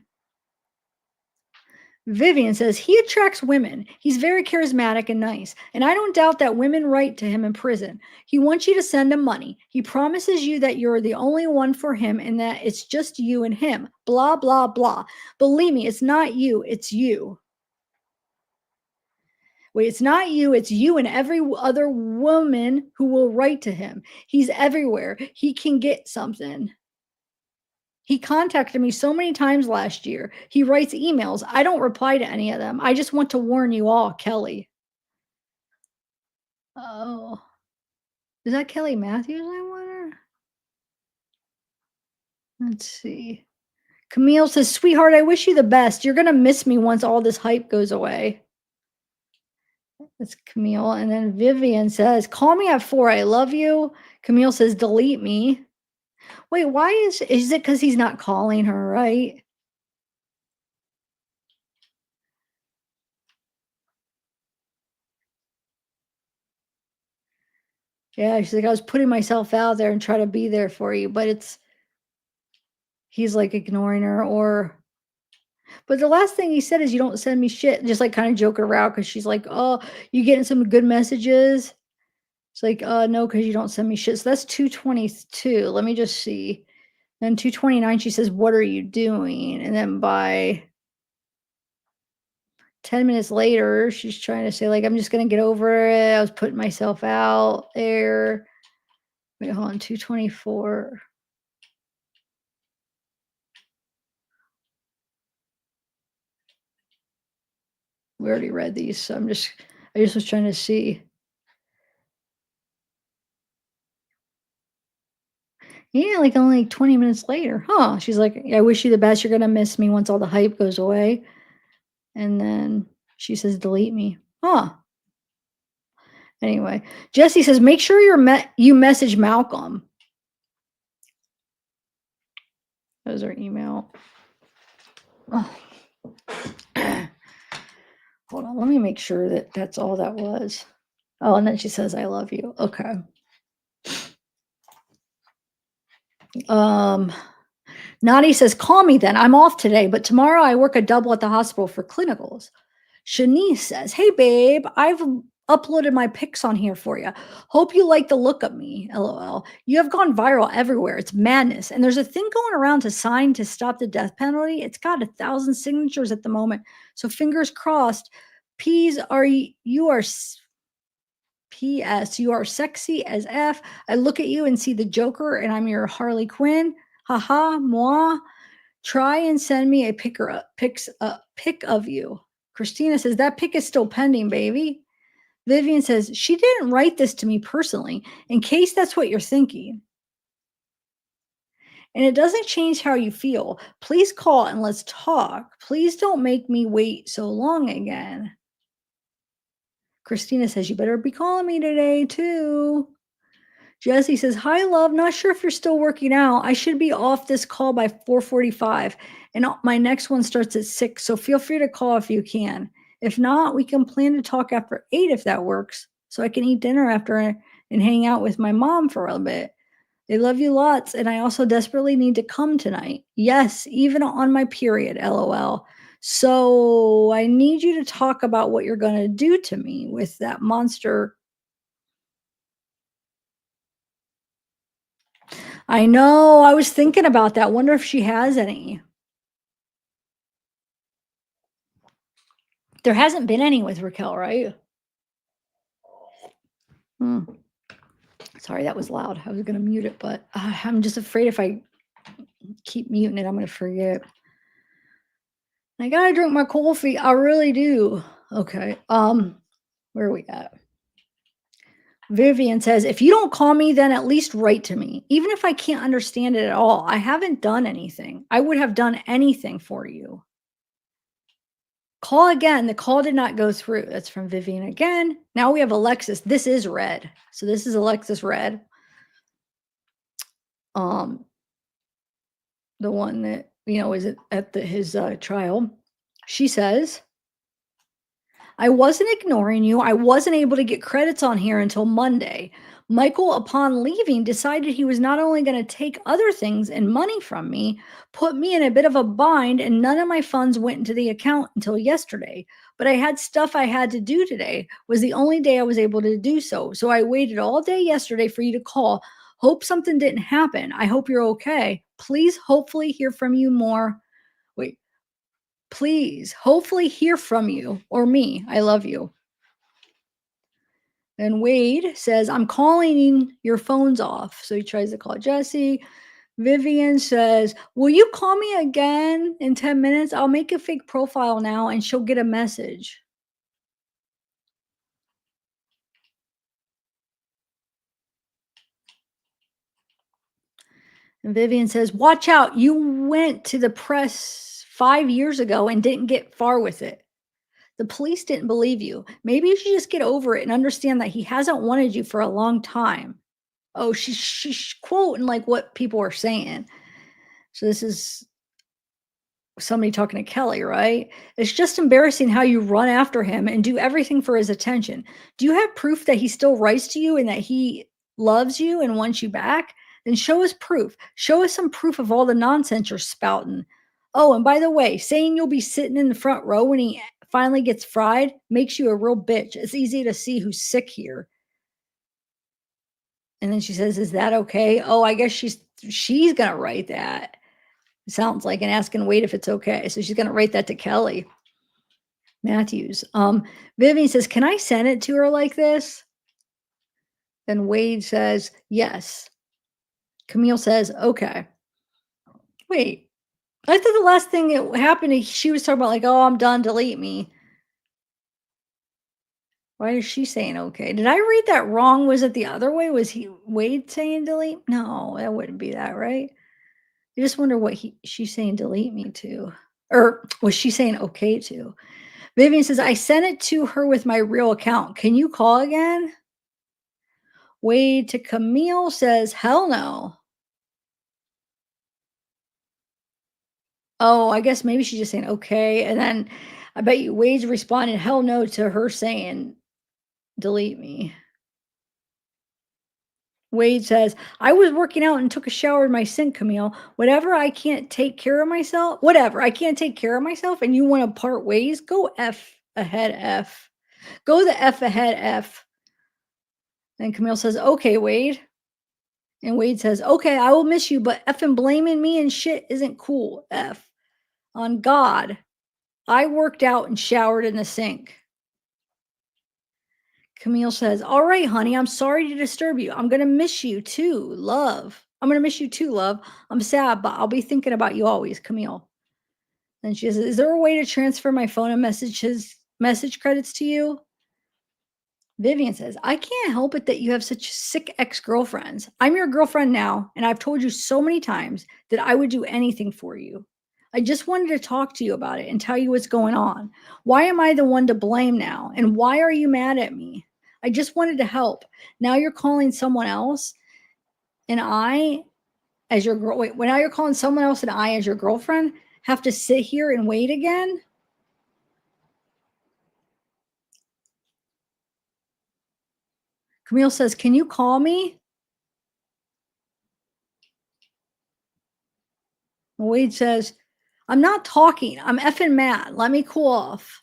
Vivian says, "He attracts women. He's very charismatic and nice. And I don't doubt that women write to him in prison. He wants you to send him money. He promises you that you're the only one for him and that it's just you and him. Blah, blah, blah. Believe me, it's not you. It's you. Wait, it's not you. It's you and every other woman who will write to him. He's everywhere. He can get something. He contacted me so many times last year. He writes emails. I don't reply to any of them. I just want to warn you all, Kelly." Oh, is that Kelly Matthews, I wonder? Let's see. Camille says, "Sweetheart, I wish you the best. You're going to miss me once all this hype goes away." That's Camille. And then Vivian says, "Call me at 4. I love you." Camille says, "Delete me." Wait, why is it because he's not calling her, right? Yeah, she's like, "I was putting myself out there and try to be there for you," but he's like ignoring her or but the last thing he said is, "You don't send me shit," just like kind of joking around because she's like, "Oh, you getting some good messages?" It's like, no, because you don't send me shit." So that's 222. Let me just see. Then 229, she says, "What are you doing?" And then by 10 minutes later, she's trying to say, like, "I'm just gonna get over it. I was putting myself out there." Wait, hold on, 224. We already read these, so I just was trying to see. Yeah, like only 20 minutes later. Huh. She's like, "I wish you the best. You're gonna miss me once all the hype goes away." And then she says, "Delete me." Huh. Anyway, Jesse says, "Make sure you message Malcolm." That was her email. Oh. Hold on, let me make sure that that's all that was. Oh, and then she says, "I love you." Okay. Um, Nadi says, call me then. I'm off today, but tomorrow I work a double at the hospital for clinicals. Shanice says, hey, babe, I've uploaded my pics on here for you. Hope you like the look of me. LOL. You have gone viral everywhere. It's madness. And there's a thing going around to sign to stop the death penalty. It's got 1,000 signatures at the moment. So fingers crossed. P's are you are P.S. You are sexy as F. I look at you and see the Joker, and I'm your Harley Quinn. Haha, moi. Try and send me a pic of you. Christina says that pic is still pending, baby. Vivian says she didn't write this to me personally, in case that's what you're thinking. And it doesn't change how you feel. Please call and let's talk. Please don't make me wait so long again. Christina says you better be calling me today too. Jesse says, "Hi, love. Not sure if you're still working out. I should be off this call by 4:45, and my next one starts at 6. So feel free to call if you can. If not, we can plan to talk after 8 if that works, so I can eat dinner after and hang out with my mom for a bit. They love you lots, and I also desperately need to come tonight. Yes, even on my period. LOL. So I need you to talk about what you're going to do to me with that monster." I know, I was thinking about that. Wonder if she has any. There hasn't been any with Raquel, right? Hmm. Sorry, that was loud. I was gonna mute it, but I'm just afraid if I keep muting it, I'm gonna forget. I gotta drink my coffee. I really do. Okay. Where are we at? Vivian says, if you don't call me, then at least write to me. Even if I can't understand it at all, I haven't done anything. I would have done anything for you. Call again. The call did not go through. That's from Vivian again. Now we have Alexis. This is red. So this is Alexis red. Um, the one that, is at his trial. She says, I wasn't ignoring you. I wasn't able to get credits on here until Monday. Michael, upon leaving, decided he was not only going to take other things and money from me, put me in a bit of a bind, and none of my funds went into the account until yesterday. But I had stuff I had to do today. Was the only day I was able to do so. So I waited all day yesterday for you to call. Hope something didn't happen. I hope you're okay. Please, hopefully, hear from you more. Wait, please, hopefully, hear from you or me. I love you. And Wade says, I'm calling your phones off. So he tries to call Jesse. Vivian says, will you call me again in 10 minutes? I'll make a fake profile now and she'll get a message. And Vivian says, watch out. You went to the press 5 years ago and didn't get far with it. The police didn't believe you. Maybe you should just get over it and understand that he hasn't wanted you for a long time. Oh, she's quoting like what people are saying. So this is somebody talking to Kelly, right? It's just embarrassing how you run after him and do everything for his attention. Do you have proof that he still writes to you and that he loves you and wants you back? Then show us proof. Show us some proof of all the nonsense you're spouting. Oh, and by the way, saying you'll be sitting in the front row when he finally gets fried makes you a real bitch. It's easy to see who's sick here. And then she says, is that okay? Oh, I guess she's gonna write that. Sounds like, and asking Wade if it's okay. So she's gonna write that to Kelly Matthews. Vivian says, can I send it to her like this? Then Wade says, yes. Camille says, okay. Wait, I thought the last thing that happened, she was talking about like, oh, I'm done, delete me. Why is she saying okay? Did I read that wrong? Was it the other way? Was Wade saying delete? No, that wouldn't be that, right? I just wonder what she's saying delete me to. Or was she saying okay to? Vivian says, I sent it to her with my real account. Can you call again? Wade to Camille says, hell no. Oh, I guess maybe she's just saying okay. And then I bet you Wade's responding hell no to her saying delete me. Wade says, I was working out and took a shower in my sink, Camille. Whatever, I can't take care of myself and you want to part ways? Go F ahead, F. Go the F ahead, F. And Camille says, okay, Wade. And Wade says, okay, I will miss you, but effing blaming me and shit isn't cool, F. On God, I worked out and showered in the sink. Camille says, all right, honey, I'm sorry to disturb you. I'm going to miss you too, love. I'm going to miss you too, love. I'm sad, but I'll be thinking about you always, Camille. Then she says, is there a way to transfer my phone and message credits to you? Vivian says, I can't help it that you have such sick ex-girlfriends. I'm your girlfriend now, and I've told you so many times that I would do anything for you. I just wanted to talk to you about it and tell you what's going on. Why am I the one to blame now? And why are you mad at me? I just wanted to help. Now you're calling someone else and I as your girl. Wait, well, now you're calling someone else and I as your girlfriend have to sit here and wait again? Camille says, can you call me? Wade says, I'm not talking. I'm effing mad. Let me cool off.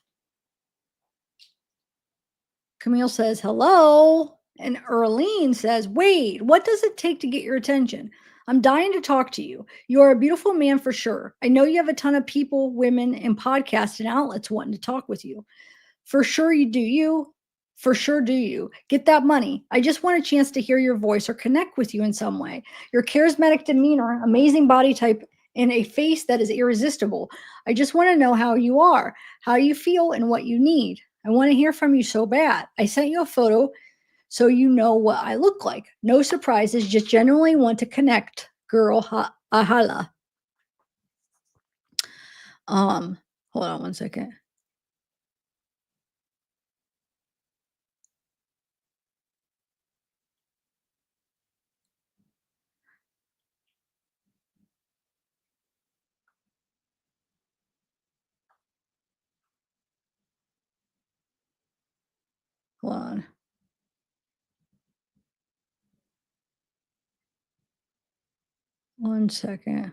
Camille says, hello. And Earlene says, Wade, what does it take to get your attention? I'm dying to talk to you. You are a beautiful man for sure. I know you have a ton of people, women, and podcasts and outlets wanting to talk with you. For sure you do you. For sure do you. Get that money. I just want a chance to hear your voice or connect with you in some way. Your charismatic demeanor, amazing body type, and a face that is irresistible. I just want to know how you are, how you feel, and what you need. I want to hear from you so bad. I sent you a photo so you know what I look like. No surprises, just genuinely want to connect. Girl, ahala. Um, Hold on one second. Hold on. One second.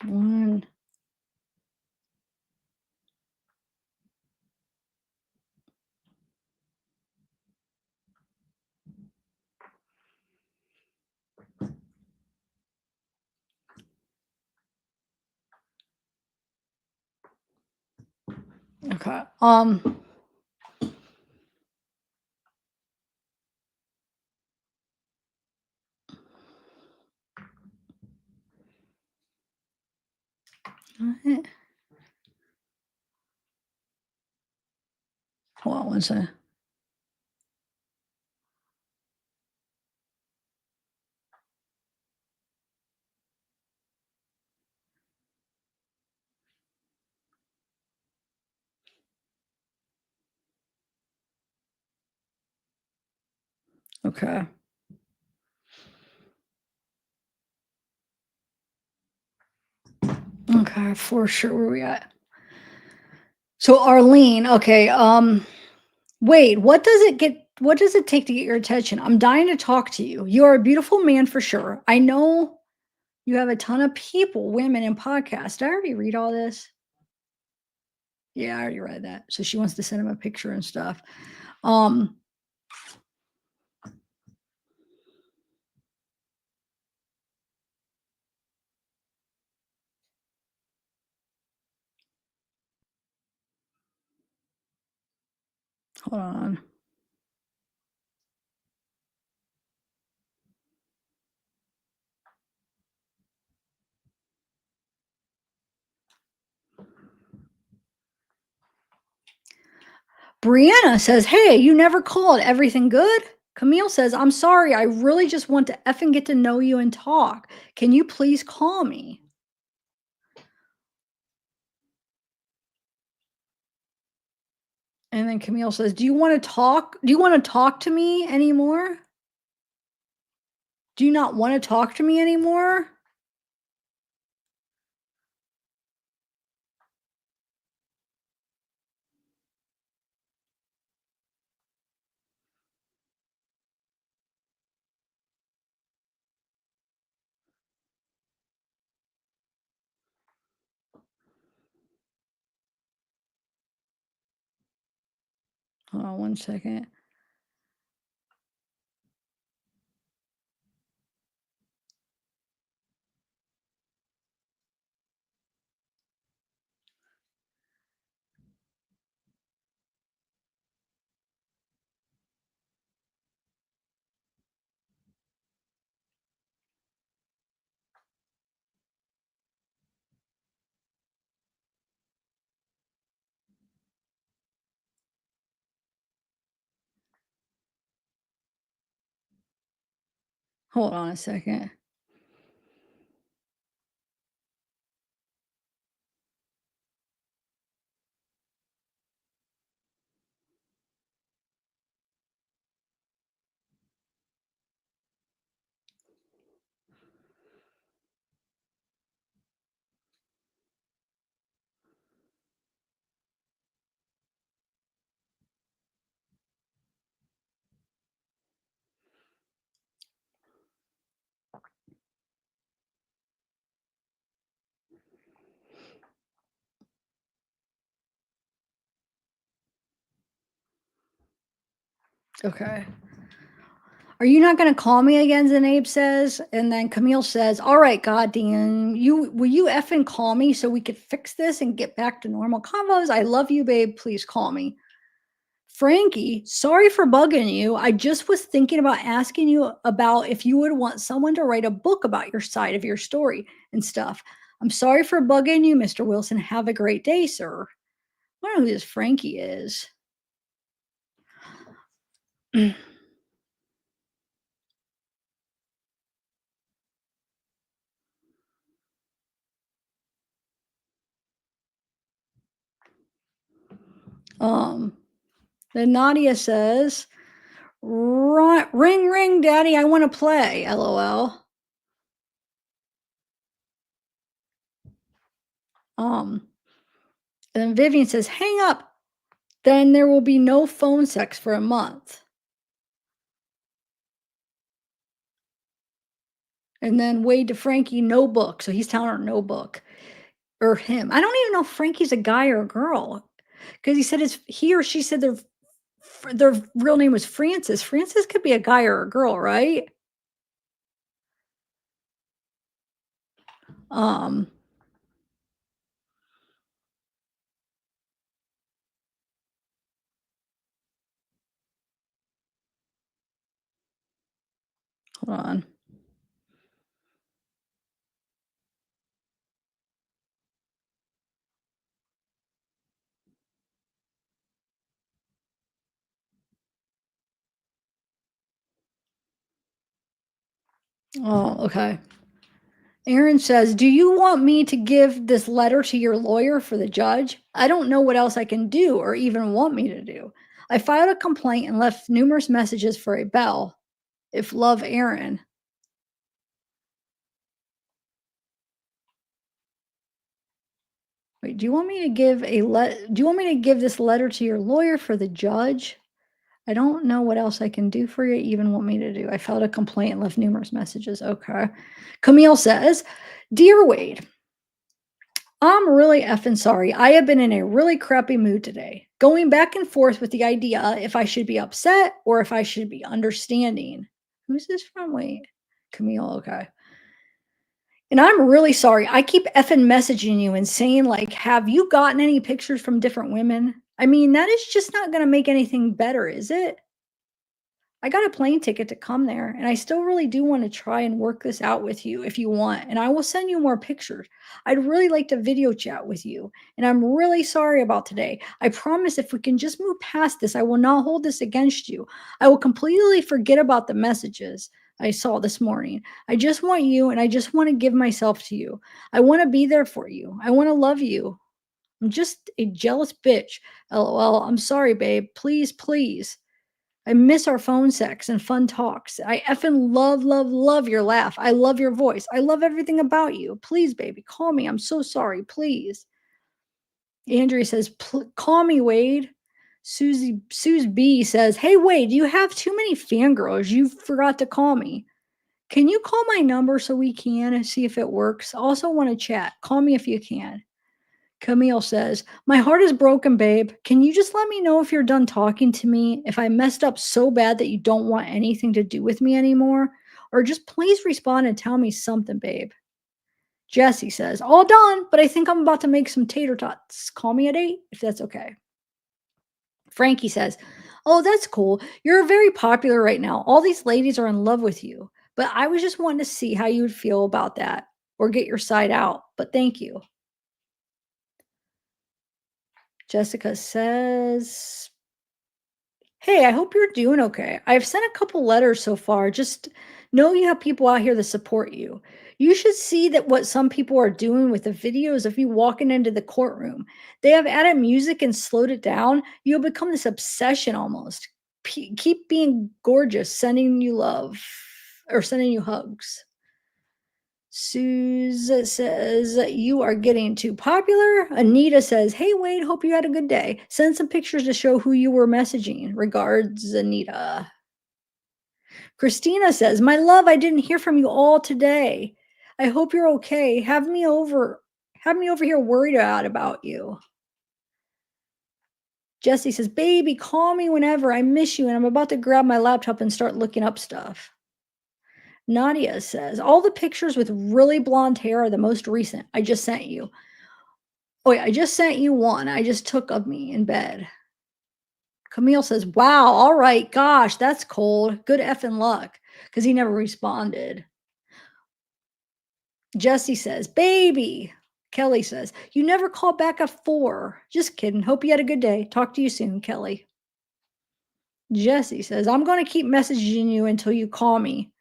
One. Okay. What? Hold on one second. Okay. Okay, for sure. Where we at? So Arlene, okay. Wait, what does it take to get your attention? I'm dying to talk to you. You are a beautiful man for sure. I know you have a ton of people, women, and podcasts. Did I already read all this? Yeah, I already read that. So she wants to send him a picture and stuff. Um, Hold on. Brianna says, hey, you never called. Everything good? Camille says, I'm sorry. I really just want to effing get to know you and talk. Can you please call me? And then Camille says, do you want to talk? Do you want to talk to me anymore? Do you not want to talk to me anymore? Hold on one second. Hold on a second. Okay. Are you not gonna call me again? Zanabe says, and then Camille says, "All right, goddamn, you will you effing call me so we could fix this and get back to normal convos? I love you, babe. Please call me." Frankie, sorry for bugging you. I just was thinking about asking you about if you would want someone to write a book about your side of your story and stuff. I'm sorry for bugging you, Mr. Wilson. Have a great day, sir. I don't know who this Frankie is. um, then Nadia says, Ring, ring, daddy, I want to play. LOL. Um, and then Vivian says, hang up. Then there will be no phone sex for a month. And then Wade to Frankie, no book. So he's telling her no book. Or him. I don't even know if Frankie's a guy or a girl. Because he said it's he or she said their real name was Francis. Francis could be a guy or a girl, right? Um, hold on. Oh, okay. Aaron says, "Do you want me to give this letter to your lawyer for the judge? I don't know what else I can do or even want me to do. I filed a complaint and left numerous messages for a bell. If love, Aaron." Wait, do you want me to give this letter to your lawyer for the judge? I don't know what else I can do for you, even want me to do. I filed a complaint and left numerous messages. Okay. Camille says, "Dear Wade, I'm really effing sorry. I have been in a really crappy mood today, going back and forth with the idea if I should be upset or if I should be understanding." Who's this from? Wait, Camille. Okay. "And I'm really sorry. I keep effing messaging you and saying, like, have you gotten any pictures from different women? I mean, that is just not going to make anything better, is it? I got a plane ticket to come there, and I still really do want to try and work this out with you if you want, and I will send you more pictures. I'd really like to video chat with you, and I'm really sorry about today. I promise if we can just move past this, I will not hold this against you. I will completely forget about the messages I saw this morning. I just want you, and I just want to give myself to you. I want to be there for you. I want to love you. I'm just a jealous bitch. LOL. I'm sorry, babe. Please, please. I miss our phone sex and fun talks. I effing love, love, love your laugh. I love your voice. I love everything about you. Please, baby, call me. I'm so sorry. Please." Andrea says, "Call me, Wade." Suze B says, "Hey, Wade, you have too many fangirls. You forgot to call me. Can you call my number so we can see if it works? Also want to chat. Call me if you can." Camille says, "My heart is broken, babe. Can you just let me know if you're done talking to me? If I messed up so bad that you don't want anything to do with me anymore? Or just please respond and tell me something, babe." Jesse says, "All done, but I think I'm about to make some tater tots. Call me at 8 if that's okay." Frankie says, "Oh, that's cool. You're very popular right now. All these ladies are in love with you. But I was just wanting to see how you would feel about that or get your side out. But thank you." Jessica says, "Hey, I hope you're doing okay. I've sent a couple letters so far. Just know you have people out here that support you. You should see that what some people are doing with the videos of you walking into the courtroom. They have added music and slowed it down. You'll become this obsession almost. Keep being gorgeous, sending you love or sending you hugs." Suze says, "You are getting too popular." Anita says, "Hey, Wade, hope you had a good day. Send some pictures to show who you were messaging. Regards, Anita." Christina says, "My love, I didn't hear from you all today. I hope you're okay. Have me over here worried about you." Jesse says, "Baby, call me whenever. I miss you, and I'm about to grab my laptop and start looking up stuff." Nadia says, "All the pictures with really blonde hair are the most recent. I just sent you." Oh, yeah, I just sent you one I just took of me in bed. Camille says, "Wow, all right, gosh, that's cold. Good effing luck," because he never responded. Jesse says, "Baby." Kelly says, "You never called back at 4. Just kidding. Hope you had a good day. Talk to you soon, Kelly." Jesse says, "I'm going to keep messaging you until you call me.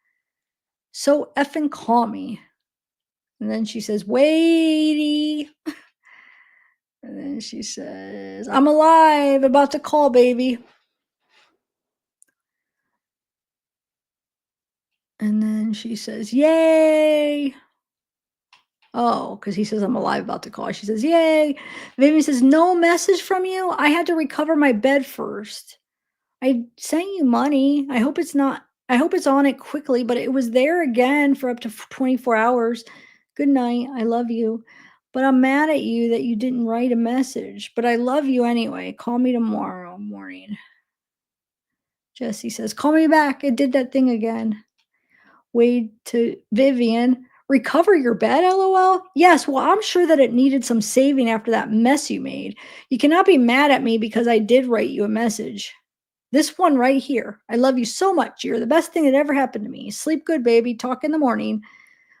So effing call me." And then she says, "Waity." And then she says, "I'm alive, about to call, baby." And then she says, "Yay." Oh, because he says, "I'm alive, about to call." She says, "Yay." Vivian says, "No message from you? I had to recover my bed first. I sent you money. I hope it's on it quickly, but it was there again for up to 24 hours. Good night. I love you. But I'm mad at you that you didn't write a message. But I love you anyway. Call me tomorrow morning." Jesse says, "Call me back. It did that thing again." Wade to Vivian, "Recover your bed, LOL? Yes, well, I'm sure that it needed some saving after that mess you made. You cannot be mad at me because I did write you a message. This one right here. I love you so much. You're the best thing that ever happened to me. Sleep good, baby. Talk in the morning.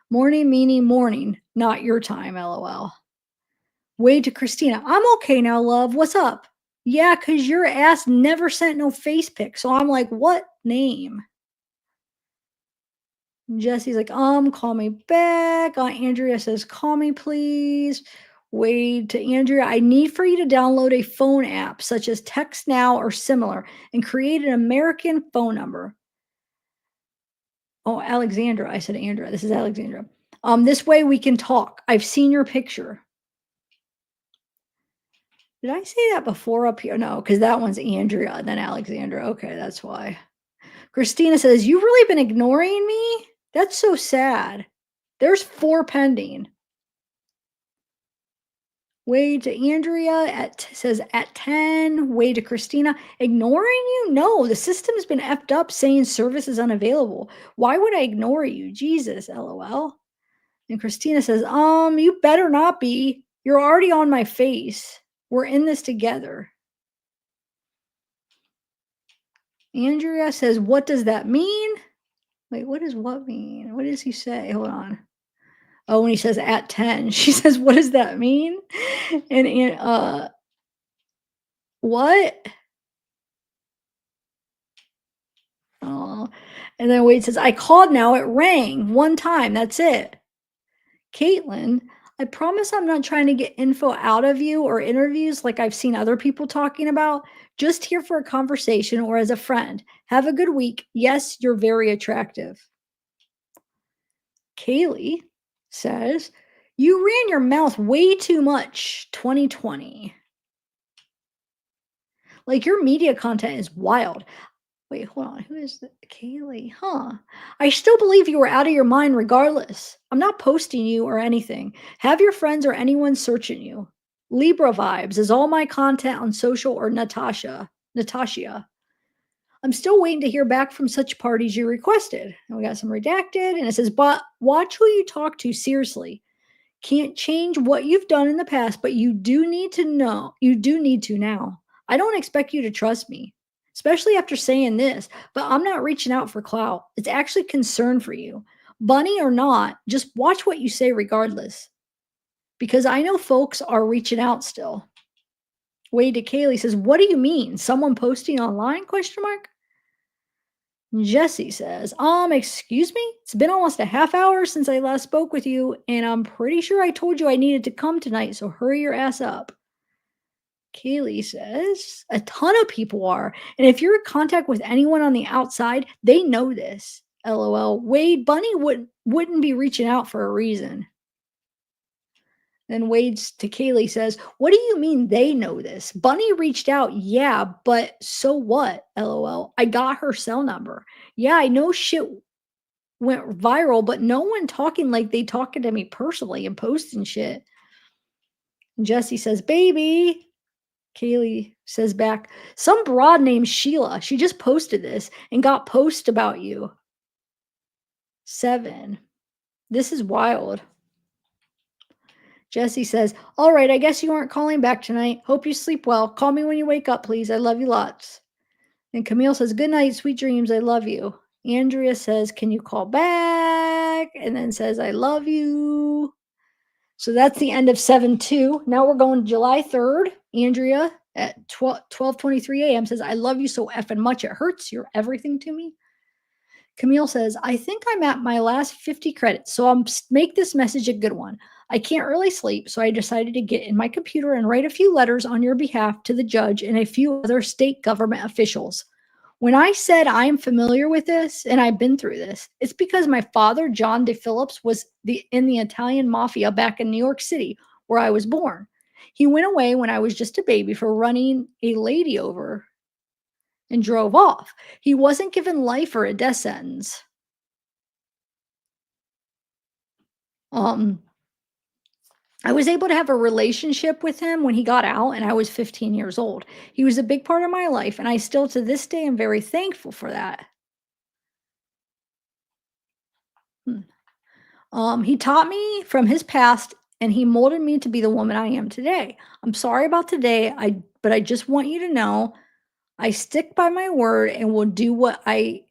Morning, meaning morning, not your time, LOL." Wade to Christina, "I'm okay now, love. What's up?" "Yeah, because your ass never sent no face pic. So I'm like, what name?" Jesse's like, call me back." Andrea says, "Call me, please." Wade to Andrea, "I need for you to download a phone app such as Text Now or similar and create an American phone number." Oh, Alexandra. I said Andrea. This is Alexandra. This way we can talk. I've seen your picture." Did I say that before up here? No, because that one's Andrea and then Alexandra. Okay, that's why. Christina says, "You really been ignoring me? That's so sad. There's 4 pending." Way to Andrea says at 10. Way to Christina, "Ignoring you? No, the system's been effed up saying service is unavailable. Why would I ignore you? Jesus, LOL." And Christina says, You better not be. You're already on my face. We're in this together." Andrea says, "What does that mean?" Wait, what does what mean? What does he say? Hold on. Oh, when he says at 10, she says, "What does that mean?" And what? Oh, and then Wade says, "I called now. It rang one time. That's it." Caitlin, "I promise I'm not trying to get info out of you or interviews like I've seen other people talking about. Just here for a conversation or as a friend. Have a good week. Yes, you're very attractive." Kaylee says, "You ran your mouth way too much 2020. Like your media content is wild." Wait, hold on. Who is that? Kaylee? Huh. "I still believe you were out of your mind regardless. I'm not posting you or anything. Have your friends or anyone searching you." Libra vibes is all my content on social or Natasha. I'm still waiting to hear back from such parties you requested. And we got some redacted, and it says, but watch who you talk to seriously. Can't change what you've done in the past, but you do need to now. I don't expect you to trust me, especially after saying this, but I'm not reaching out for clout. It's actually concern for you. Bunny or not, just watch what you say regardless. Because I know folks are reaching out still. Wade to Kaylee says, what do you mean? Someone posting online? Question mark. Jesse says, excuse me? It's been almost a half hour since I last spoke with you, and I'm pretty sure I told you I needed to come tonight, so hurry your ass up. Kaylee says, a ton of people are. And if you're in contact with anyone on the outside, they know this. LOL. Wade, Bunny wouldn't be reaching out for a reason. Then Wade's to Kaylee says, what do you mean they know this? Bunny reached out, yeah, but so what? LOL. I got her cell number. Yeah, I know shit went viral, but no one talking like they talking to me personally and posting shit. And Jesse says, baby. Kaylee says back, some broad named Sheila. She just posted this and got post about you. 7. This is wild. Jesse says, all right, I guess you aren't calling back tonight. Hope you sleep well. Call me when you wake up, please. I love you lots. And Camille says, good night, sweet dreams. I love you. Andrea says, can you call back? And then says, I love you. So that's the end of 7-2. Now we're going to July 3rd. Andrea at 12:23 a.m. says, I love you so effing much. It hurts. You're everything to me. Camille says, I think I'm at my last 50 credits, so I'll make this message a good one. I can't really sleep, so I decided to get in my computer and write a few letters on your behalf to the judge and a few other state government officials. When I said I am familiar with this and I've been through this, it's because my father, John De Phillips, was in the Italian mafia back in New York City, where I was born. He went away when I was just a baby for running a lady over and drove off. He wasn't given life or a death sentence. I was able to have a relationship with him when he got out and I was 15 years old. He was a big part of my life, and I still to this day am very thankful for that. He taught me from his past and he molded me to be the woman I am today. I'm sorry about today, but I just want you to know I stick by my word and will do what I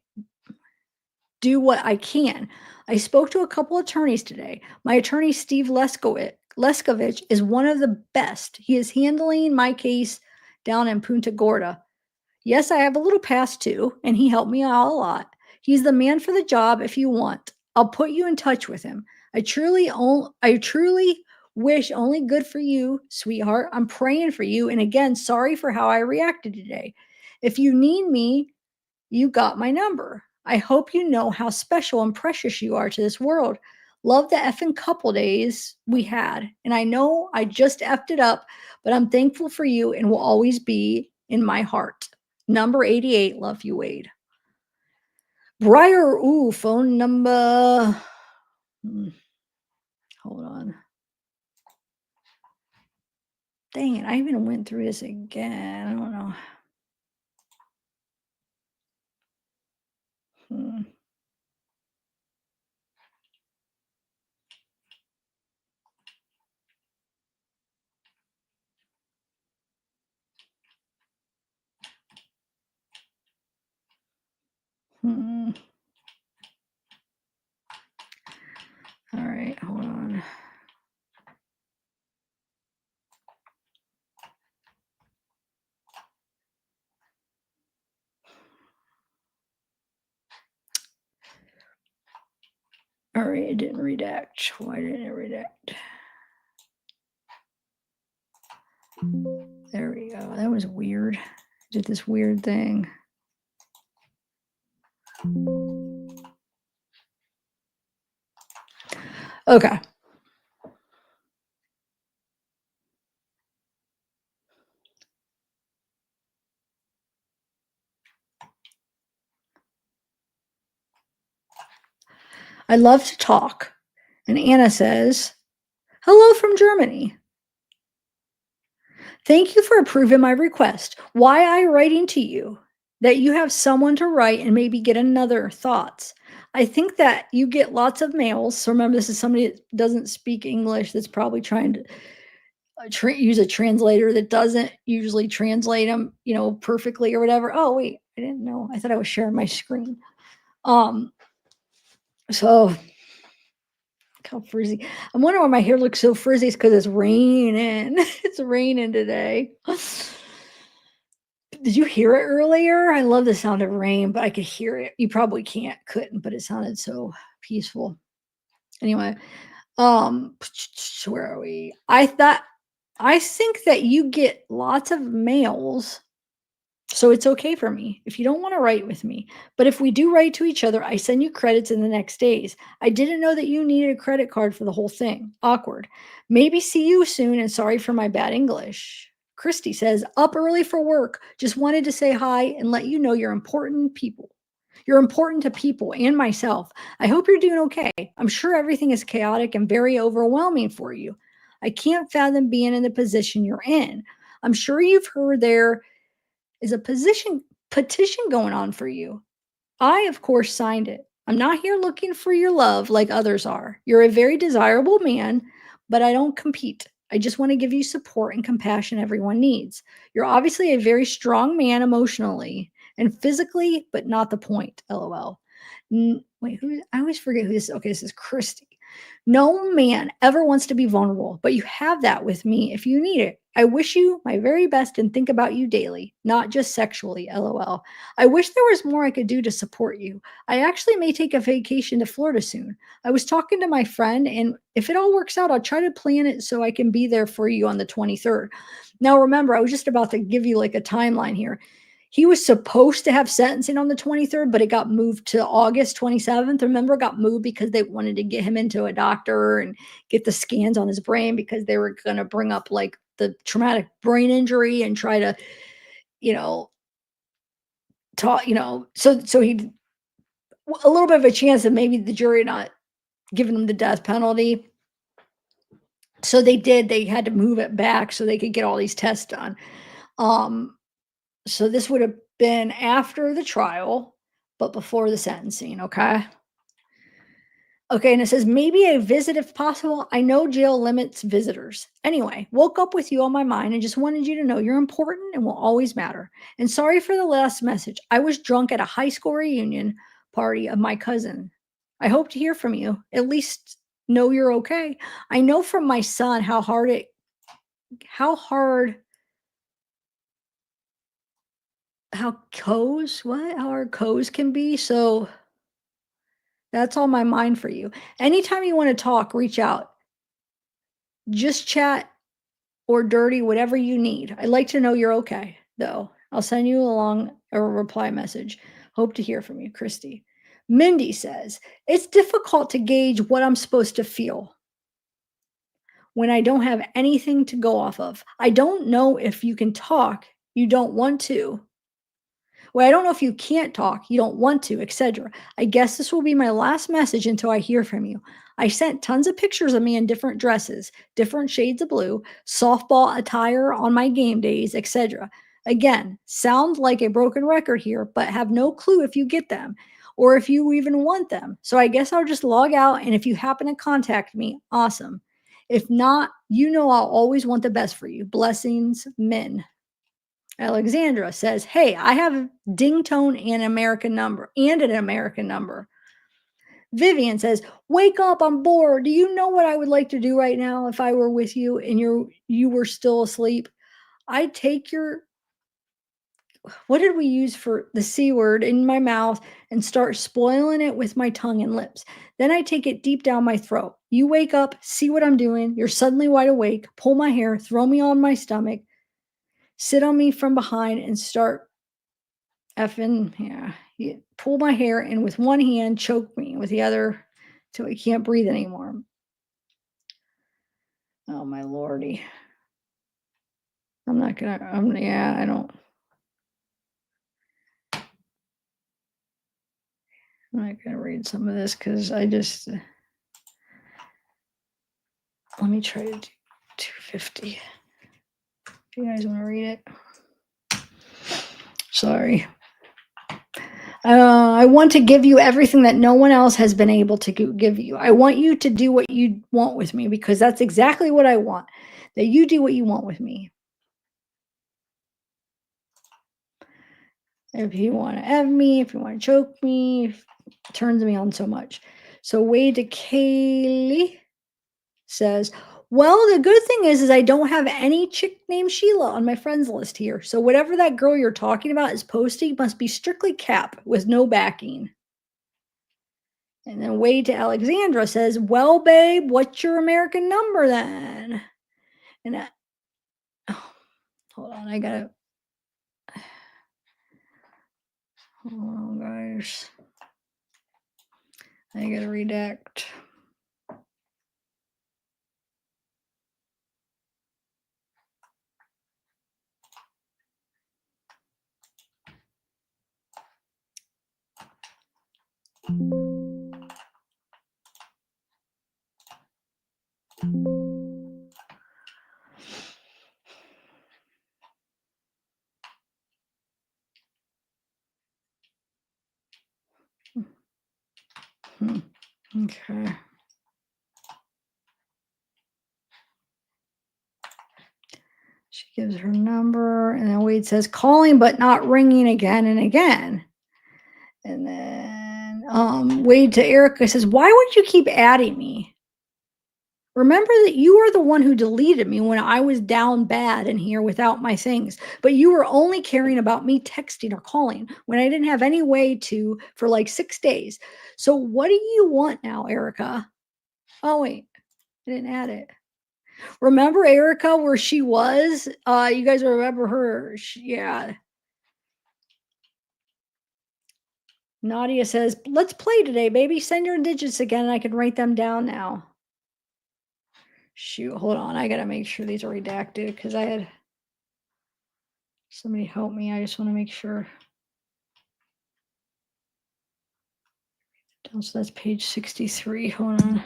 can. I spoke to a couple attorneys today. My attorney, Steve Leskovich, is one of the best. He is handling my case down in Punta Gorda. Yes, I have a little past too, and he helped me out a lot. He's the man for the job if you want. I'll put you in touch with him. I truly wish only good for you, sweetheart. I'm praying for you. And again, sorry for how I reacted today. If you need me, you got my number. I hope you know how special and precious you are to this world. Love the effing couple days we had. And I know I just effed it up, but I'm thankful for you and will always be in my heart. Number 88, love you, Wade. Briar, phone number. Hold on. Dang it, I even went through this again. I don't know. Hmm. Hmm. All right, hold on. All right, it didn't redact. Why didn't it redact? There we go. That was weird. Did this weird thing. Okay. I love to talk. And Anna says, hello from Germany. Thank you for approving my request. Why I writing to you? That you have someone to write and maybe get another thoughts. I think that you get lots of mails. So remember, this is somebody that doesn't speak English that's probably trying to use a translator that doesn't usually translate them, perfectly or whatever. Oh wait, I didn't know. I thought I was sharing my screen. Um, so look how frizzy. I'm wondering why my hair looks so frizzy. It's because it's raining. It's raining today. Did you hear it earlier? I love the sound of rain, but I could hear it. You probably couldn't, but it sounded so peaceful. Anyway, um, where are we? I think that you get lots of mails, so it's okay for me if you don't want to write with me. But if we do write to each other, I send you credits in the next days. I didn't know that you needed a credit card for the whole thing. Awkward. Maybe see you soon and sorry for my bad English. Christy says, up early for work. Just wanted to say hi and let you know you're important people. You're important to people and myself. I hope you're doing okay. I'm sure everything is chaotic and very overwhelming for you. I can't fathom being in the position you're in. I'm sure you've heard there is a petition going on for you. I, of course, signed it. I'm not here looking for your love like others are. You're a very desirable man, but I don't compete. I just want to give you support and compassion everyone needs. You're obviously a very strong man emotionally and physically, but not the point. LOL. Wait, who? I always forget who this is. Okay, this is Christy. No man ever wants to be vulnerable, but you have that with me if you need it. I wish you my very best and think about you daily, not just sexually. LOL. I wish there was more I could do to support you. I actually may take a vacation to Florida soon. I was talking to my friend, and if it all works out, I'll try to plan it so I can be there for you on the 23rd. Now, remember, I was just about to give you like a timeline here. He was supposed to have sentencing on the 23rd, but it got moved to August 27th. Remember, it got moved because they wanted to get him into a doctor and get the scans on his brain because they were going to bring up like the traumatic brain injury and try to, you know, talk, so he a little bit of a chance of maybe the jury not giving him the death penalty. So they did. They had to move it back so they could get all these tests done. Um, so this would have been after the trial, but before the sentencing. Okay. Okay, and it says maybe a visit if possible. I know jail limits visitors. Anyway, woke up with you on my mind and just wanted you to know you're important and will always matter. And sorry for the last message. I was drunk at a high school reunion party of my cousin. I hope to hear from you. At least know you're okay. I know from my son how hard how how hard co's can be. So that's on my mind for you. Anytime you want to talk, reach out. Just chat or dirty, whatever you need. I'd like to know you're okay, though. I'll send you along a reply message. Hope to hear from you, Christy. Mindy says, it's difficult to gauge what I'm supposed to feel when I don't have anything to go off of. I don't know if you can talk, you don't want to. Well, I don't know if you can't talk, you don't want to, etc. I guess this will be my last message until I hear from you. I sent tons of pictures of me in different dresses, different shades of blue, softball attire on my game days, etc. Again, sound like a broken record here, but have no clue if you get them or if you even want them. So I guess I'll just log out, and if you happen to contact me, awesome. If not, I'll always want the best for you. Blessings, Min. Alexandra says, "Hey, I have a ding tone and an American number." Vivian says, "Wake up, I'm bored. Do you know what I would like to do right now if I were with you and you were still asleep? I'd take your what did we use for the C word in my mouth and start spoiling it with my tongue and lips. Then I take it deep down my throat. You wake up, see what I'm doing. You're suddenly wide awake, pull my hair, throw me on my stomach, sit on me from behind and start effing, yeah. You pull my hair and with one hand choke me with the other till I can't breathe anymore. Oh my lordy. I'm not gonna, yeah, I don't, I'm not gonna read some of this because let me try to do 250. If you guys want to read it. Sorry. I want to give you everything that no one else has been able to give you. I want you to do what you want with me because that's exactly what I want. That you do what you want with me. If you want to have me, if you want to choke me, it turns me on so much. So Wade to Kaylee says, well, the good thing is I don't have any chick named Sheila on my friends list here. So whatever that girl you're talking about is posting must be strictly cap with no backing. And then Wade to Alexandra says, well, babe, what's your American number then? And hold on, I gotta, hold on, guys. I gotta redact. Okay. She gives her number, and then Wade says, calling but not ringing again and again. And then Wade to Erica says, why would you keep adding me? Remember that you are the one who deleted me when I was down bad in here without my things, but you were only caring about me texting or calling when I didn't have any way to for like 6 days. So what do you want now, Erica? Oh, wait, I didn't add it. Remember Erica where she was? You guys remember her? Yeah. Nadia says, let's play today, baby. Send your digits again and I can write them down now. Shoot, hold on. I got to make sure these are redacted because I had somebody help me. I just want to make sure. So that's page 63. Hold on.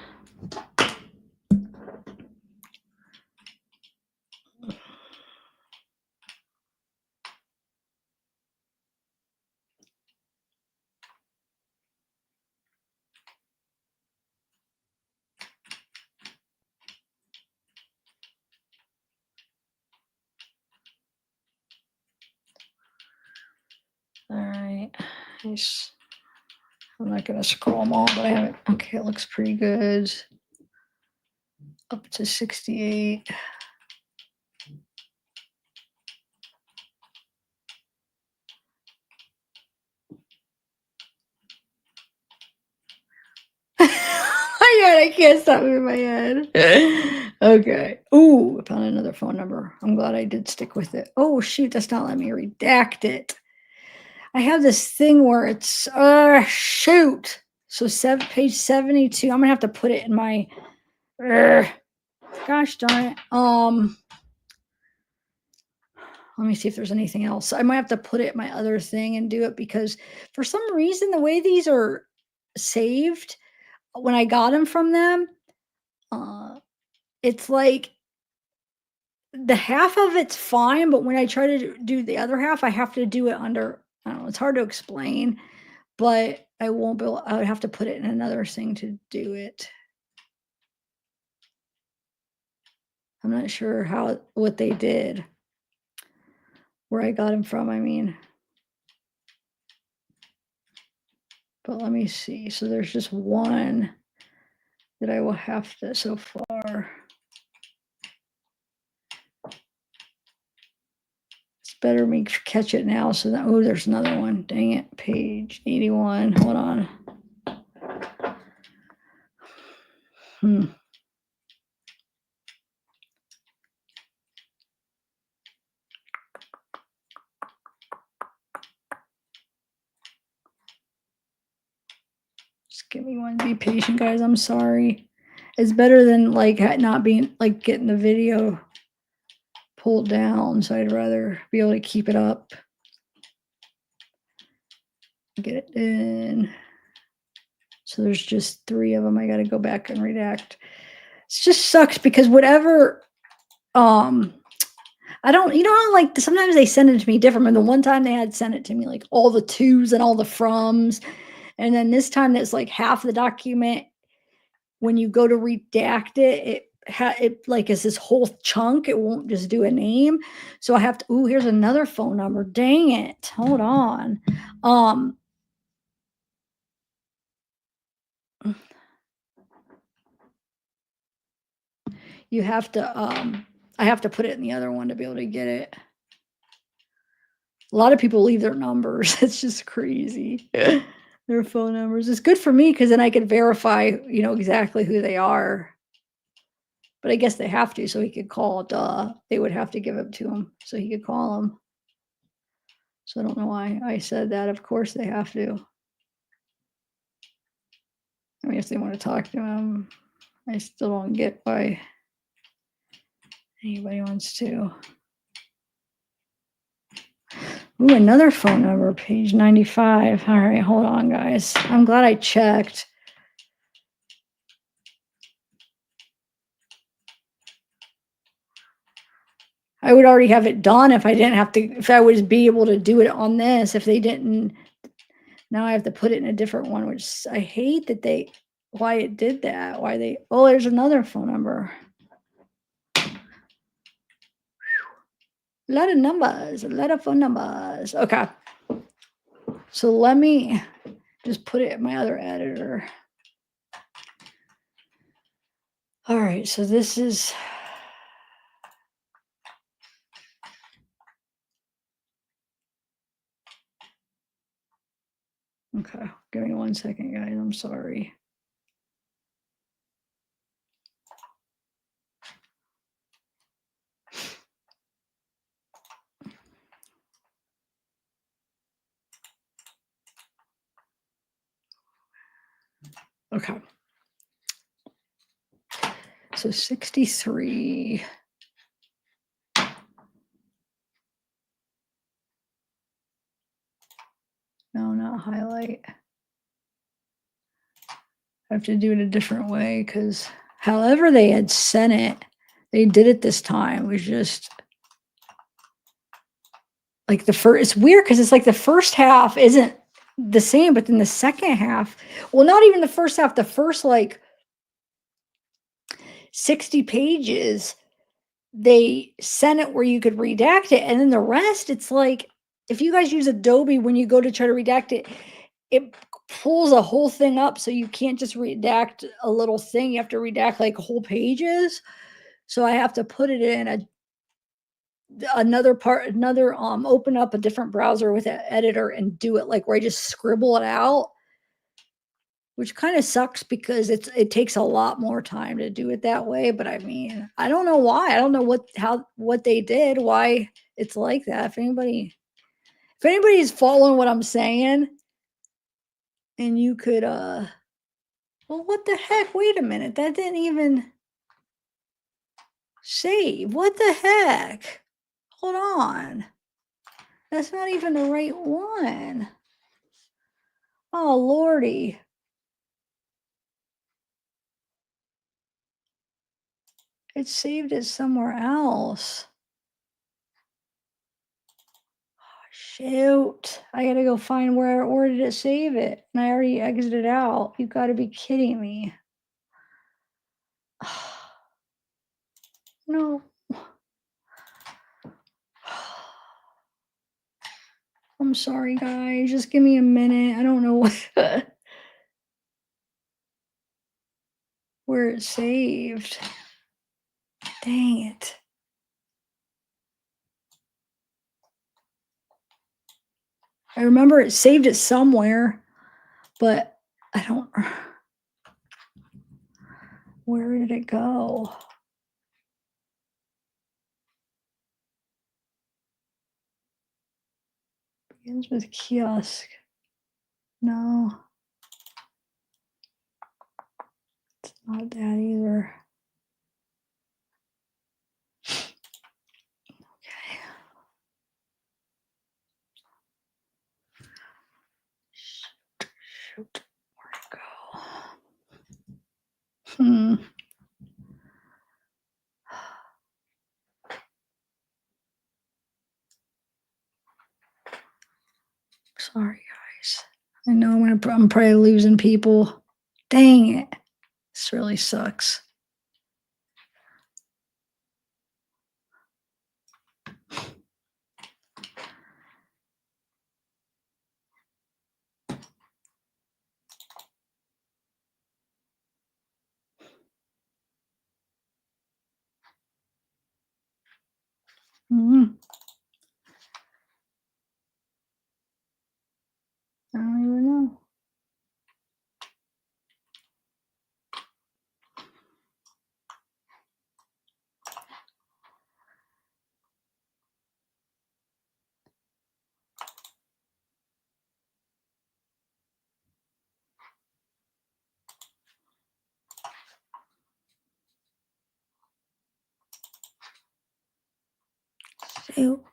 All right. Nice. I'm not going to scroll them all, but I have it. Okay, it looks pretty good. Up to 68. Oh my God, I can't stop moving my head. Okay. Ooh, I found another phone number. I'm glad I did stick with it. Oh, shoot, that's not letting me redact it. I have this thing where it's, shoot. So page 72. I'm going to have to put it in my, gosh darn it. Let me see if there's anything else. I might have to put it in my other thing and do it because for some reason, the way these are saved, when I got them from them, it's like the half of it's fine, but when I try to do the other half, I have to do it under, I don't know, it's hard to explain, but I won't be able, I would have to put it in another thing to do it. I'm not sure what they did, where I got them from, I mean. But let me see. So there's just one that I will have to so far. It's better me catch it now so that, oh, there's another one. Dang it. Page 81. Hold on. Just give me one. Be patient, guys. I'm sorry. It's better than like not being like getting the video pulled down. So I'd rather be able to keep it up. Get it in. So there's just 3 of them. I got to go back and redact. It just sucks because whatever, I don't, how, like, sometimes they send it to me different, and the one time they had sent it to me, like, all the tos and all the froms, and then this time it's, like, half the document, when you go to redact it, it, like, is this whole chunk, it won't just do a name, so I have to ooh, here's another phone number, dang it, hold on. Um, you have to, I have to put it in the other one to be able to get it. A lot of people leave their numbers. It's just crazy. Their phone numbers. It's good for me because then I can verify, exactly who they are. But I guess they have to, so he could call. Duh. They would have to give it to him so he could call him. So I don't know why I said that. Of course they have to. I mean, if they want to talk to him, I still don't get why anybody wants to. Ooh, another phone number, page 95. All right, hold on, guys. I'm glad I checked. I would already have it done if I didn't have to, if I was be able to do it on this. If they didn't, now I have to put it in a different one, which I hate that why it did that. Oh, there's another phone number. A lot of numbers, a lot of phone numbers. Okay. So let me just put it in my other editor. All right. So this is. Okay. Give me 1 second, guys. I'm sorry. Okay. So 63. No, not highlight. I have to do it a different way because however they had sent it, they did it this time. It was just like it's weird because it's like the first half isn't the same, but then the second half, well, not even the first half, the first like 60 pages, they sent it where you could redact it. And then the rest, it's like if you guys use Adobe when you go to try to redact it, it pulls a whole thing up. So you can't just redact a little thing. You have to redact like whole pages. So I have to put it in another open up a different browser with an editor and do it like where I just scribble it out, which kind of sucks because it takes a lot more time to do it that way. But I mean, I don't know why. I don't know what they did, why it's like that. If anybody's following what I'm saying, and you could well, what the heck? Wait a minute. That didn't even save. What the heck? Hold on. That's not even the right one. Oh, Lordy. It's saved it somewhere else. Oh, shoot. I gotta go find where did it save it? And I already exited out. You've got to be kidding me. No. I'm sorry, guys. Just give me a minute. I don't know where it's saved. Dang it. I remember it saved it somewhere, but I don't. Where did it go? Begins with Kiosk. No, it's not that either. Okay. Shoot. Where'd it go? I'm probably losing people. Dang it. This really sucks. Mm, I don't even know. Ew.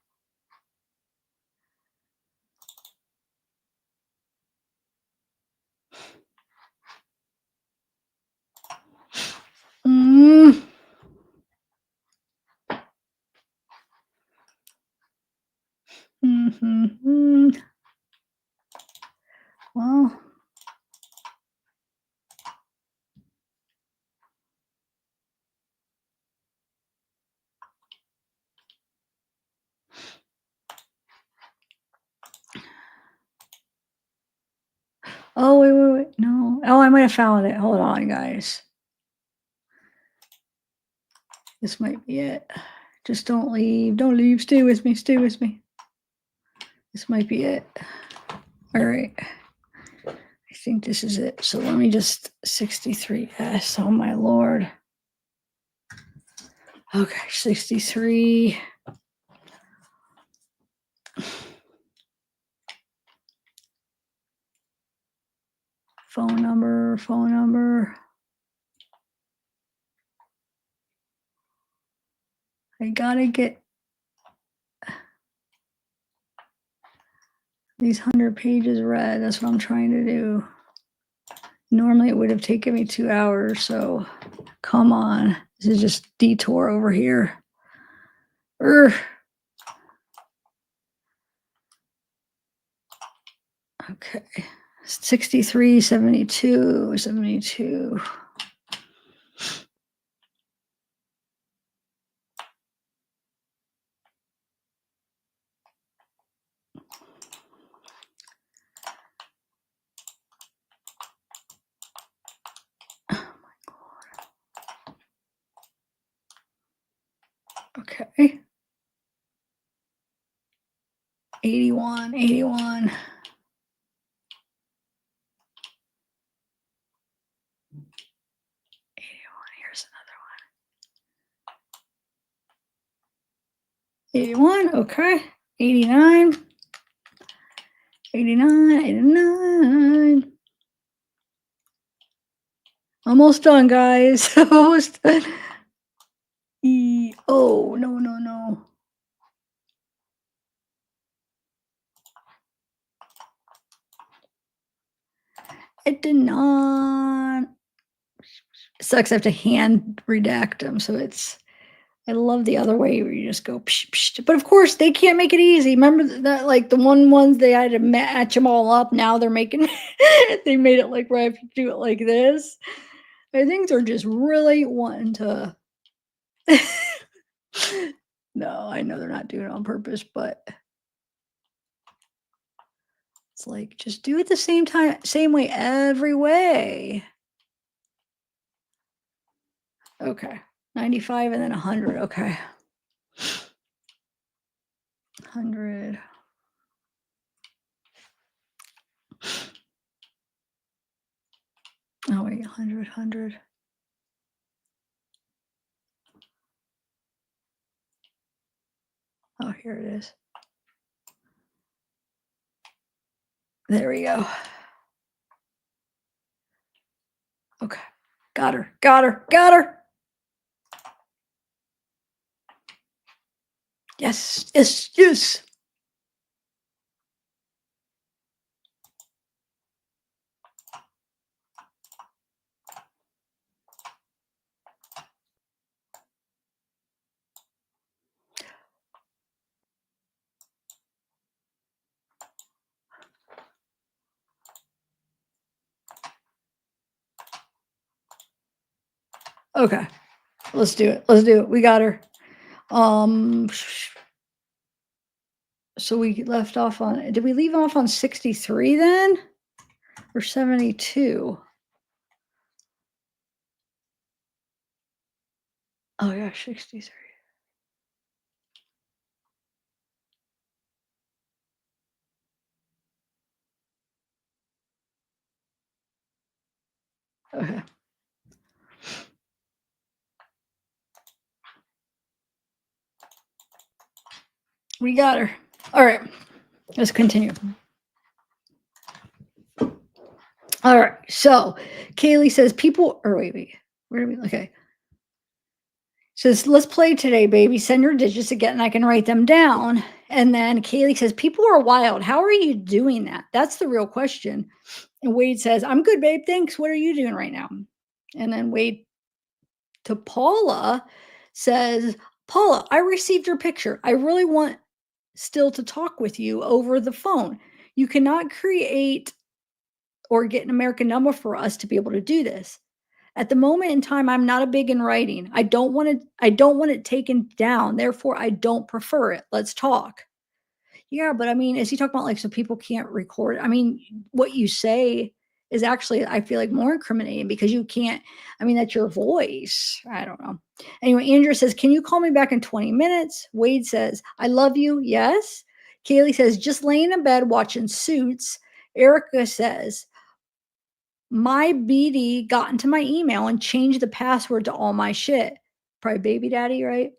Mm. Mm-hmm. Well, oh, wait, wait, wait. No. Oh, I might have found it. Hold on, guys. This might be it. Just don't leave. Don't leave. Stay with me. Stay with me. This might be it. All right. I think this is it. So let me just 63S. Oh my lord. Okay, 63. Phone number, phone number. I gotta get these 100 pages read. That's what I'm trying to do. Normally it would have taken me 2 hours, so come on. This is just detour over here. Urgh. Okay. 63, 72, 72. Okay. 81, 81. Here's another one. 81, okay. 89. 89, 89. Almost done, guys. Almost done. Oh, no, no, no. It did not. It sucks. I have to hand redact them. So I love the other way where you just go, psh, psh. But of course, they can't make it easy. Remember that, like the ones they had to match them all up. Now they're making, they made it like where I have to do it like this. I think they're just really wanting to. No, I know they're not doing it on purpose, but it's like just do it the same way every way. Okay. 95 and then 100. Okay. 100. Oh, wait. 100, 100. Oh, here it is. There we go. Okay. Got her. Got her. Got her. Yes. Yes. Yes. Okay, let's do it. Let's do it. We got her. Um, so we left off on, did we leave off on 63 then? Or 72? Oh gosh, 63. Okay. We got her. All right, let's continue. All right, so Kaylee says people, or wait, where do we, okay. Says, let's play today, baby. Send your digits again and I can write them down. And then Kaylee says, people are wild. How are you doing that? That's the real question. And Wade says, I'm good, babe. Thanks. What are you doing right now? And then Wade to Paula says, Paula, I received your picture. I really want still to talk with you over the phone. You cannot create or get an American number for us to be able to do this. At the moment in time, I'm not a big in writing. I don't want it taken down. Therefore, I don't prefer it. Let's talk. Yeah, but I mean, is he talking about like so people can't record? I mean, what you say is actually, I feel like more incriminating because you can't, I mean, that's your voice. I don't know. Anyway, Andrew says, can you call me back in 20 minutes? Wade says, I love you. Yes. Kaylee says, just laying in bed watching Suits. Erica says, my BD got into my email and changed the password to all my shit. Probably baby daddy, right?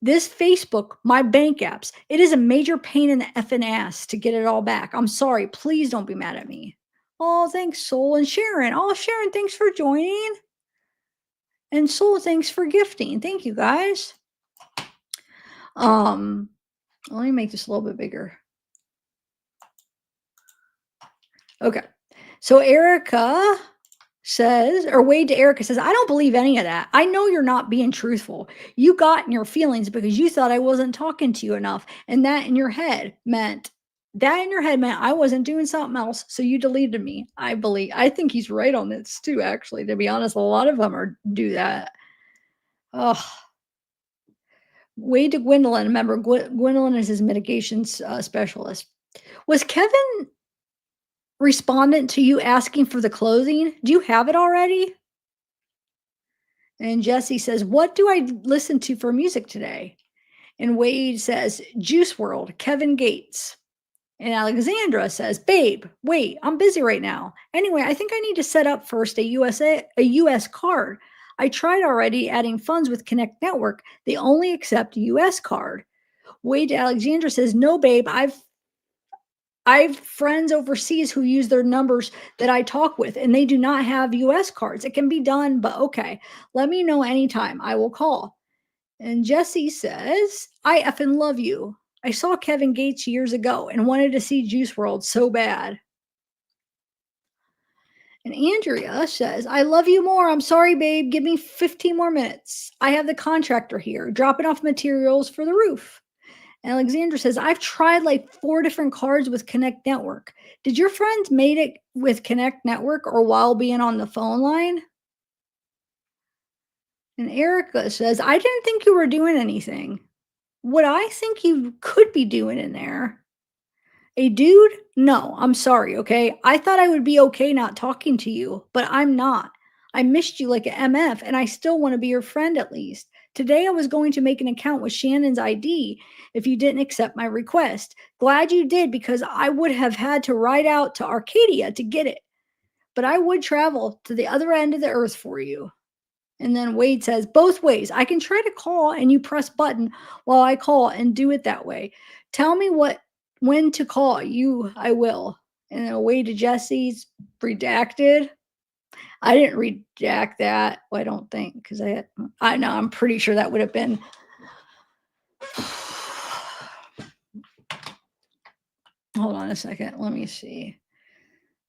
This Facebook, my bank apps, it is a major pain in the effing ass to get it all back. I'm sorry. Please don't be mad at me. Oh, thanks, Soul and Sharon. Oh, Sharon, thanks for joining. And Soul, thanks for gifting. Thank you, guys. Um, Let me make this a little bit bigger. Okay. So Erica says, or Wade to Erica says, I don't believe any of that. I know you're not being truthful. You got in your feelings because you thought I wasn't talking to you enough. And that in your head meant I wasn't doing something else. So you deleted me. I think he's right on this too, actually. To be honest, a lot of them do that. Oh, Wade to Gwendolyn. Remember, Gwendolyn is his mitigation specialist. Was Kevin respondent to you asking for the clothing? Do you have it already? And Jesse says, what do I listen to for music today? And Wade says, Juice World, Kevin Gates. And Alexandra says, babe, wait, I'm busy right now. Anyway, I think I need to set up first a US card. I tried already adding funds with Connect Network. They only accept US card. Wade to Alexandra says, no, babe, I've friends overseas who use their numbers that I talk with, and they do not have US cards. It can be done, but okay. Let me know anytime. I will call. And Jesse says, I effing love you. I saw Kevin Gates years ago and wanted to see Juice World so bad. And Andrea says, I love you more. I'm sorry, babe. Give me 15 more minutes. I have the contractor here dropping off materials for the roof. Alexandra says, I've tried like 4 different cards with Connect Network. Did your friends made it with Connect Network or while being on the phone line? And Erica says, I didn't think you were doing anything. What I think you could be doing in there. A dude? No, I'm sorry, okay? I thought I would be okay not talking to you, but I'm not. I missed you like a MF, and I still want to be your friend at least. Today I was going to make an account with Shannon's ID if you didn't accept my request. Glad you did because I would have had to ride out to Arcadia to get it. But I would travel to the other end of the earth for you. And then Wade says, both ways. I can try to call and you press button while I call and do it that way. Tell me when to call you, I will. And then Wade to Jesse's redacted. I didn't redact that. Well, I don't think because I know I'm pretty sure that would have been. Hold on a second. Let me see.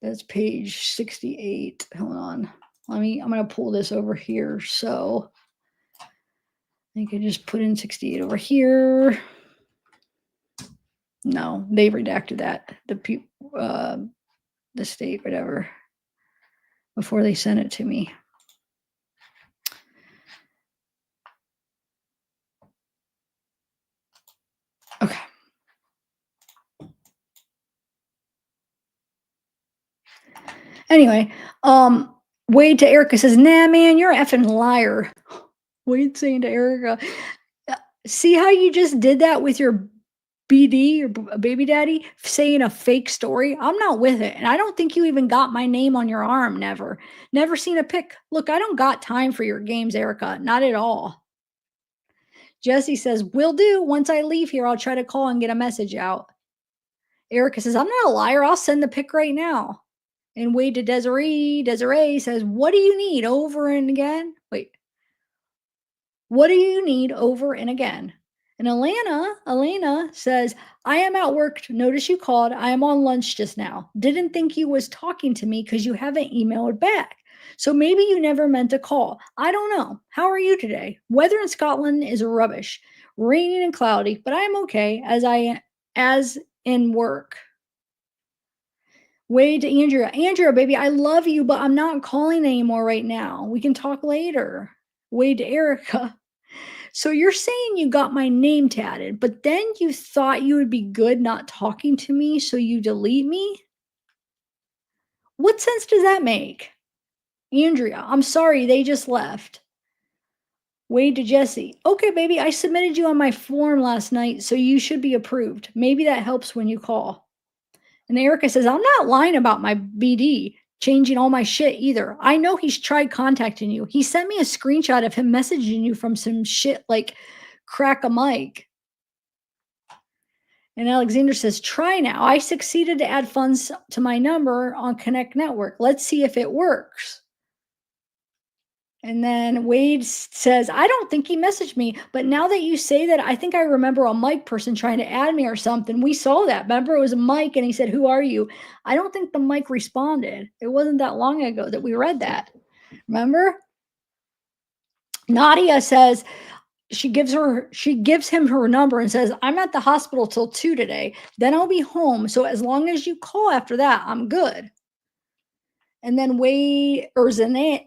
That's page 68. Hold on. I'm gonna pull this over here. So I can just put in 68 over here. No, they redacted that. The state, whatever, before they sent it to me. Anyway, um, Wade to Erica says, "Nah, man, you're a effing liar." Wade saying to Erica, "Uh, see how you just did that with your BD or baby daddy saying a fake story? I'm not with it. And I don't think you even got my name on your arm. Never. Never seen a pic. Look, I don't got time for your games, Erica. Not at all." Jesse says, "Will do. Once I leave here, I'll try to call and get a message out." Erica says, "I'm not a liar. I'll send the pic right now." And Wade to Desiree. Desiree says, "What do you need over and again?" Wait, "What do you need over and again?" And Elena says, "I am at work. Notice you called. I am on lunch just now. Didn't think you was talking to me because you haven't emailed back. So maybe you never meant to call. I don't know. How are you today? Weather in Scotland is rubbish, raining and cloudy, but I am okay as in work." Wade to Andrea. "Andrea, baby, I love you, but I'm not calling anymore right now. We can talk later." Wade to Erica. "So you're saying you got my name tatted, but then you thought you would be good not talking to me, so you delete me? What sense does that make?" Andrea. "I'm sorry, they just left." Wade to Jesse. "Okay, baby, I submitted you on my form last night, so you should be approved. Maybe that helps when you call." And Erica says, "I'm not lying about my BD changing all my shit either. I know he's tried contacting you. He sent me a screenshot of him messaging you from some shit like crack a mic." And Alexandra says, "Try now. I succeeded to add funds to my number on Connect Network. Let's see if it works." And then Wade says, "I don't think he messaged me, but now that you say that, I think I remember a Mike person trying to add me or something. We saw that. Remember, it was a Mike, and he said, 'Who are you?' I don't think the Mike responded. It wasn't that long ago that we read that. Remember?" Nadia says she gives him her number and says, "I'm at the hospital till 2 today. Then I'll be home. So as long as you call after that, I'm good." And then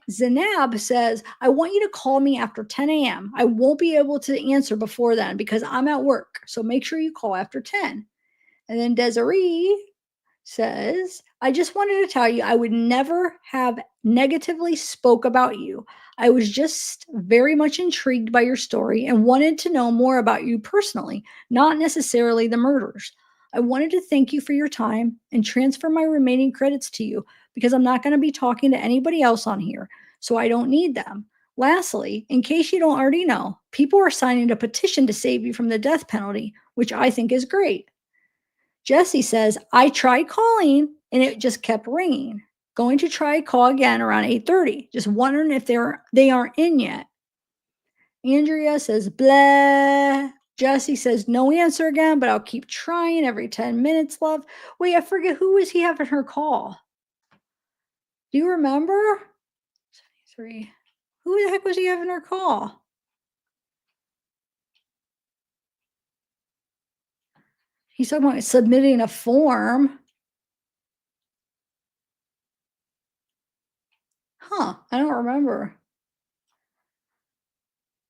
Zainab says, "I want you to call me after 10 a.m. I won't be able to answer before then because I'm at work. So make sure you call after 10." And then Desiree says, "I just wanted to tell you I would never have negatively spoke about you. I was just very much intrigued by your story and wanted to know more about you personally, not necessarily the murders. I wanted to thank you for your time and transfer my remaining credits to you because I'm not going to be talking to anybody else on here, so I don't need them. Lastly, in case you don't already know, people are signing a petition to save you from the death penalty, which I think is great." Jesse says, "I tried calling and it just kept ringing. Going to try call again around 8:30. Just wondering if they aren't in yet." Andrea says, "Blah." Jesse says, "No answer again, but I'll keep trying every 10 minutes, love." Wait, I forget, who was he having her call? Do you remember? 73. Who the heck was he having her call? He's talking about submitting a form. Huh, I don't remember.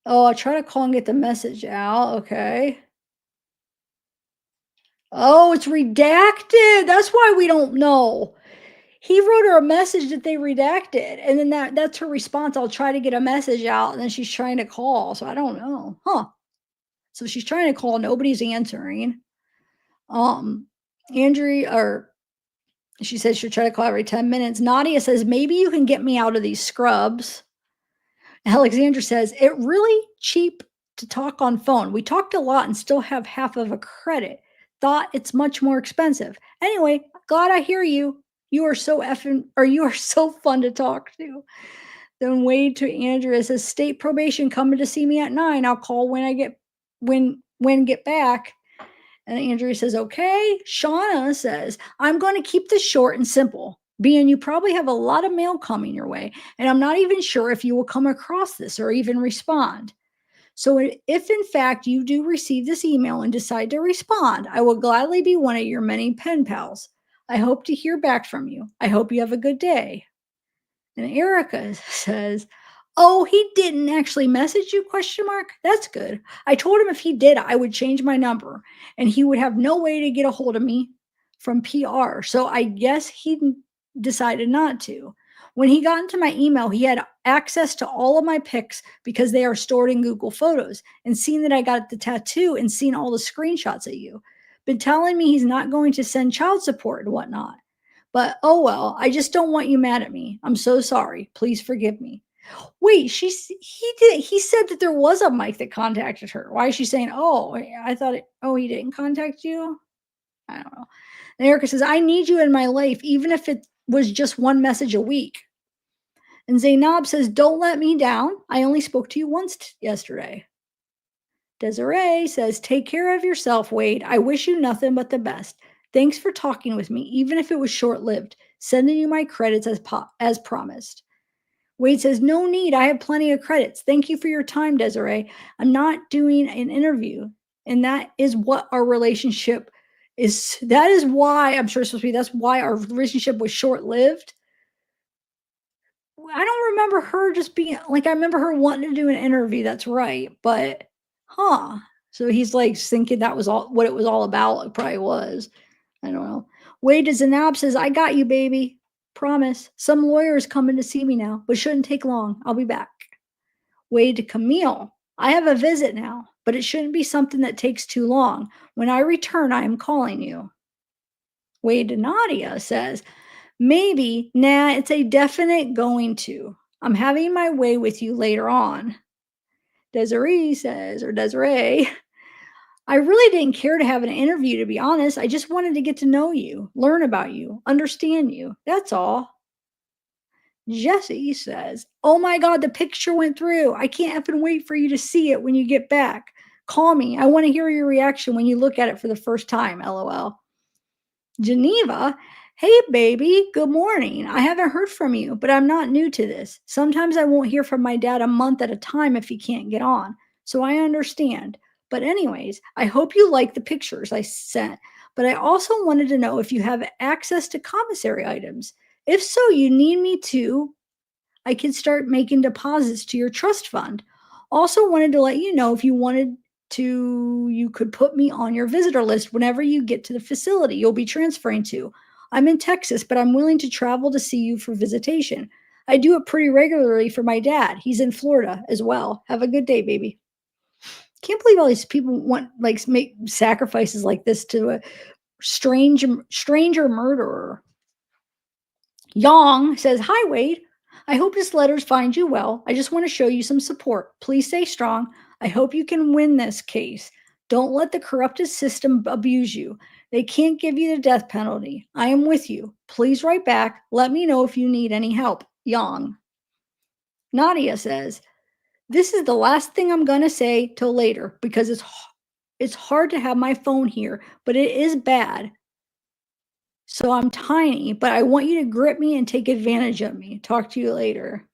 Oh, I try to call and get the message out. Okay. Oh, it's redacted. That's why we don't know. He wrote her a message that they redacted, and then that's her response. "I'll try to get a message out," and then she's trying to call. So I don't know. Huh. So she's trying to call, nobody's answering. Um, Andrea, or she says she'll try to call every 10 minutes. Nadia says, "Maybe you can get me out of these scrubs." Alexandra says, "It really cheap to talk on phone. We talked a lot and still have half of a credit. Thought it's much more expensive. Anyway, glad I hear you. You are so effing, or you are so fun to talk to." Then Wade to Andrea says, "State probation coming to see me at 9. I'll call when I get get back." And Andrea says, "Okay." Shauna says, "I'm going to keep this short and simple, being you probably have a lot of mail coming your way, and I'm not even sure if you will come across this or even respond. So if in fact you do receive this email and decide to respond, I will gladly be one of your many pen pals. I hope to hear back from you. I hope you have a good day." And Erica says, "Oh, he didn't actually message you, question mark? That's good. I told him if he did, I would change my number and he would have no way to get a hold of me from PR. So I guess he decided not to. When he got into my email, he had access to all of my pics because they are stored in Google Photos and seen that I got the tattoo and seen all the screenshots of you. Been telling me he's not going to send child support and whatnot. But oh well, I just don't want you mad at me. I'm so sorry. Please forgive me. Wait, he said that there was a Mike that contacted her. Why is she saying, "Oh, I thought he didn't contact you?" I don't know. And Erica says, "I need you in my life even if it was just one message a week." And Zainab says, "Don't let me down. I only spoke to you once yesterday." Desiree says, "Take care of yourself, Wade. I wish you nothing but the best. Thanks for talking with me, even if it was short lived. Sending you my credits as promised." Wade says, "No need. I have plenty of credits. Thank you for your time, Desiree. I'm not doing an interview." And that is what our relationship is. That is why I'm sure it's supposed to be. That's why our relationship was short lived. I don't remember her just being like, I remember her wanting to do an interview. That's right. But, huh. So he's like thinking that was all what it was all about. It probably was. I don't know. Wade to Zanab says, "I got you, baby. Promise. Some lawyer is coming to see me now, but shouldn't take long. I'll be back." Wade to Camille, "I have a visit now, but it shouldn't be something that takes too long. When I return, I am calling you." Wade to Nadia says, "Maybe, nah, it's a definite going to. I'm having my way with you later on." Desiree says, or Desiree, "I really didn't care to have an interview, to be honest. I just wanted to get to know you, learn about you, understand you. That's all." Jesse says, "Oh my God, the picture went through. I can't effing wait for you to see it when you get back. Call me. I want to hear your reaction when you look at it for the first time. LOL. Geneva, "Hey, baby, good morning. I haven't heard from you, but I'm not new to this. Sometimes I won't hear from my dad a month at a time if he can't get on. So I understand. But, anyways, I hope you like the pictures I sent. But I also wanted to know if you have access to commissary items. If so, you need me to. I can start making deposits to your trust fund. Also, wanted to let you know if you wanted to, you could put me on your visitor list whenever you get to the facility you'll be transferring to. I'm in Texas, but I'm willing to travel to see you for visitation. I do it pretty regularly for my dad. He's in Florida as well. Have a good day, baby." Can't believe all these people want like make sacrifices like this to a stranger murderer. Yang says, "Hi, Wade. I hope this letters find you well. I just want to show you some support. Please stay strong. I hope you can win this case. Don't let the corrupted system abuse you. They can't give you the death penalty. I am with you. Please write back. Let me know if you need any help. Yang." Nadia says, "This is the last thing I'm going to say till later because it's hard to have my phone here, but it is bad. So I'm tiny, but I want you to grip me and take advantage of me. Talk to you later."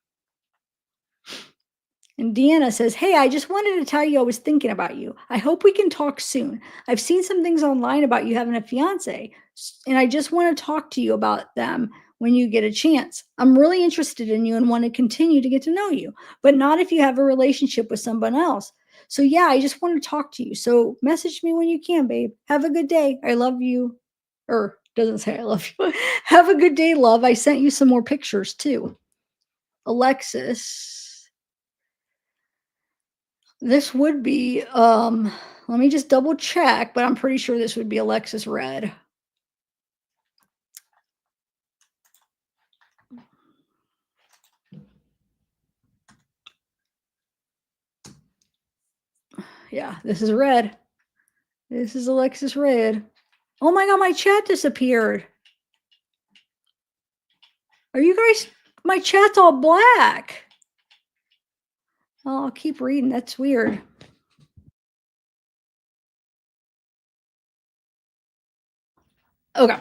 And Deanna says, "Hey, I just wanted to tell you I was thinking about you. I hope we can talk soon. I've seen some things online about you having a fiance, and I just want to talk to you about them when you get a chance. I'm really interested in you and want to continue to get to know you, but not if you have a relationship with someone else. So yeah, I just want to talk to you. So message me when you can, babe. Have a good day. I love you." Or doesn't say I love you. "Have a good day, love. I sent you some more pictures too." Alexis, this would be, let me just double check, but I'm pretty sure this would be Alexis Red. Yeah, this is Red. This is Alexis Red. Oh my God, my chat disappeared. Are you guys, my chat's all black. Oh, I'll keep reading. That's weird. Okay.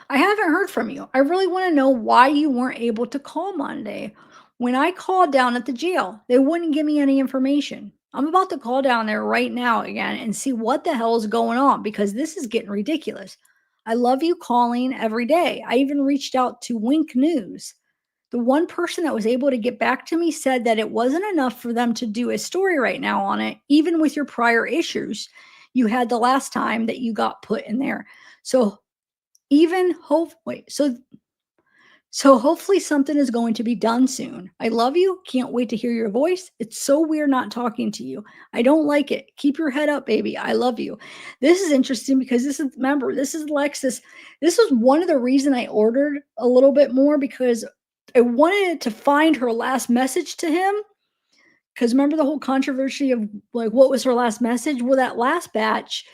"I haven't heard from you. I really want to know why you weren't able to call Monday. When I called down at the jail, they wouldn't give me any information. I'm about to call down there right now again and see what the hell is going on because this is getting ridiculous. I love you calling every day. I even reached out to Wink News. The one person that was able to get back to me said that it wasn't enough for them to do a story right now on it, even with your prior issues you had the last time that you got put in there. So Even hope wait, so hopefully something is going to be done soon. I love you. Can't wait to hear your voice. It's so weird not talking to you. I don't like it. Keep your head up, baby. I love you. This is interesting because this is remember, this is Lexus. This was one of the reason I ordered a little bit more because I wanted to find her last message to him. Because remember the whole controversy of like what was her last message? Well, that last batch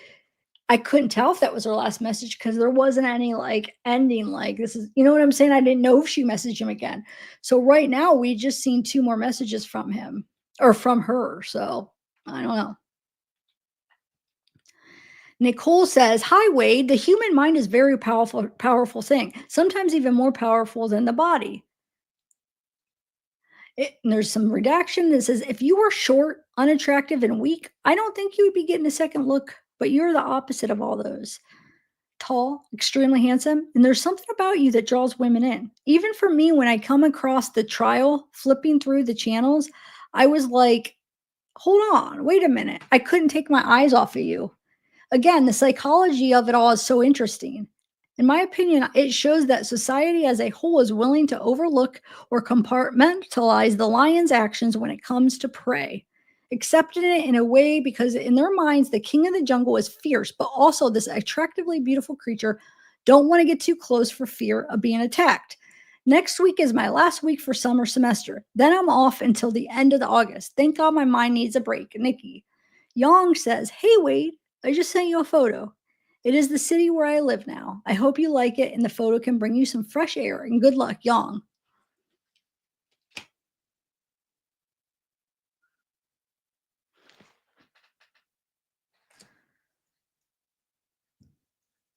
I couldn't tell if that was her last message because there wasn't any, like, ending, like, this is you know what I'm saying? I didn't know if she messaged him again. So right now, we just seen 2 more messages from him or from her, so I don't know. Nicole says, "Hi, Wade. The human mind is very powerful thing, sometimes even more powerful than the body." And there's some redaction that says, "If you were short, unattractive, and weak, I don't think you would be getting a second look, but you're the opposite of all those. Tall, extremely handsome, and there's something about you that draws women in. Even for me, when I come across the trial, flipping through the channels, I was like, hold on, wait a minute. I couldn't take my eyes off of you. Again, the psychology of it all is so interesting. In my opinion, it shows that society as a whole is willing to overlook or compartmentalize the lion's actions when it comes to prey, accepting it in a way because in their minds, the king of the jungle is fierce, but also this attractively beautiful creature don't want to get too close for fear of being attacked. Next week is my last week for summer semester. Then I'm off until the end of the August. Thank God my mind needs a break. Nikki. Yang says, "Hey, Wade, I just sent you a photo. It is the city where I live now. I hope you like it and the photo can bring you some fresh air and good luck, Yang."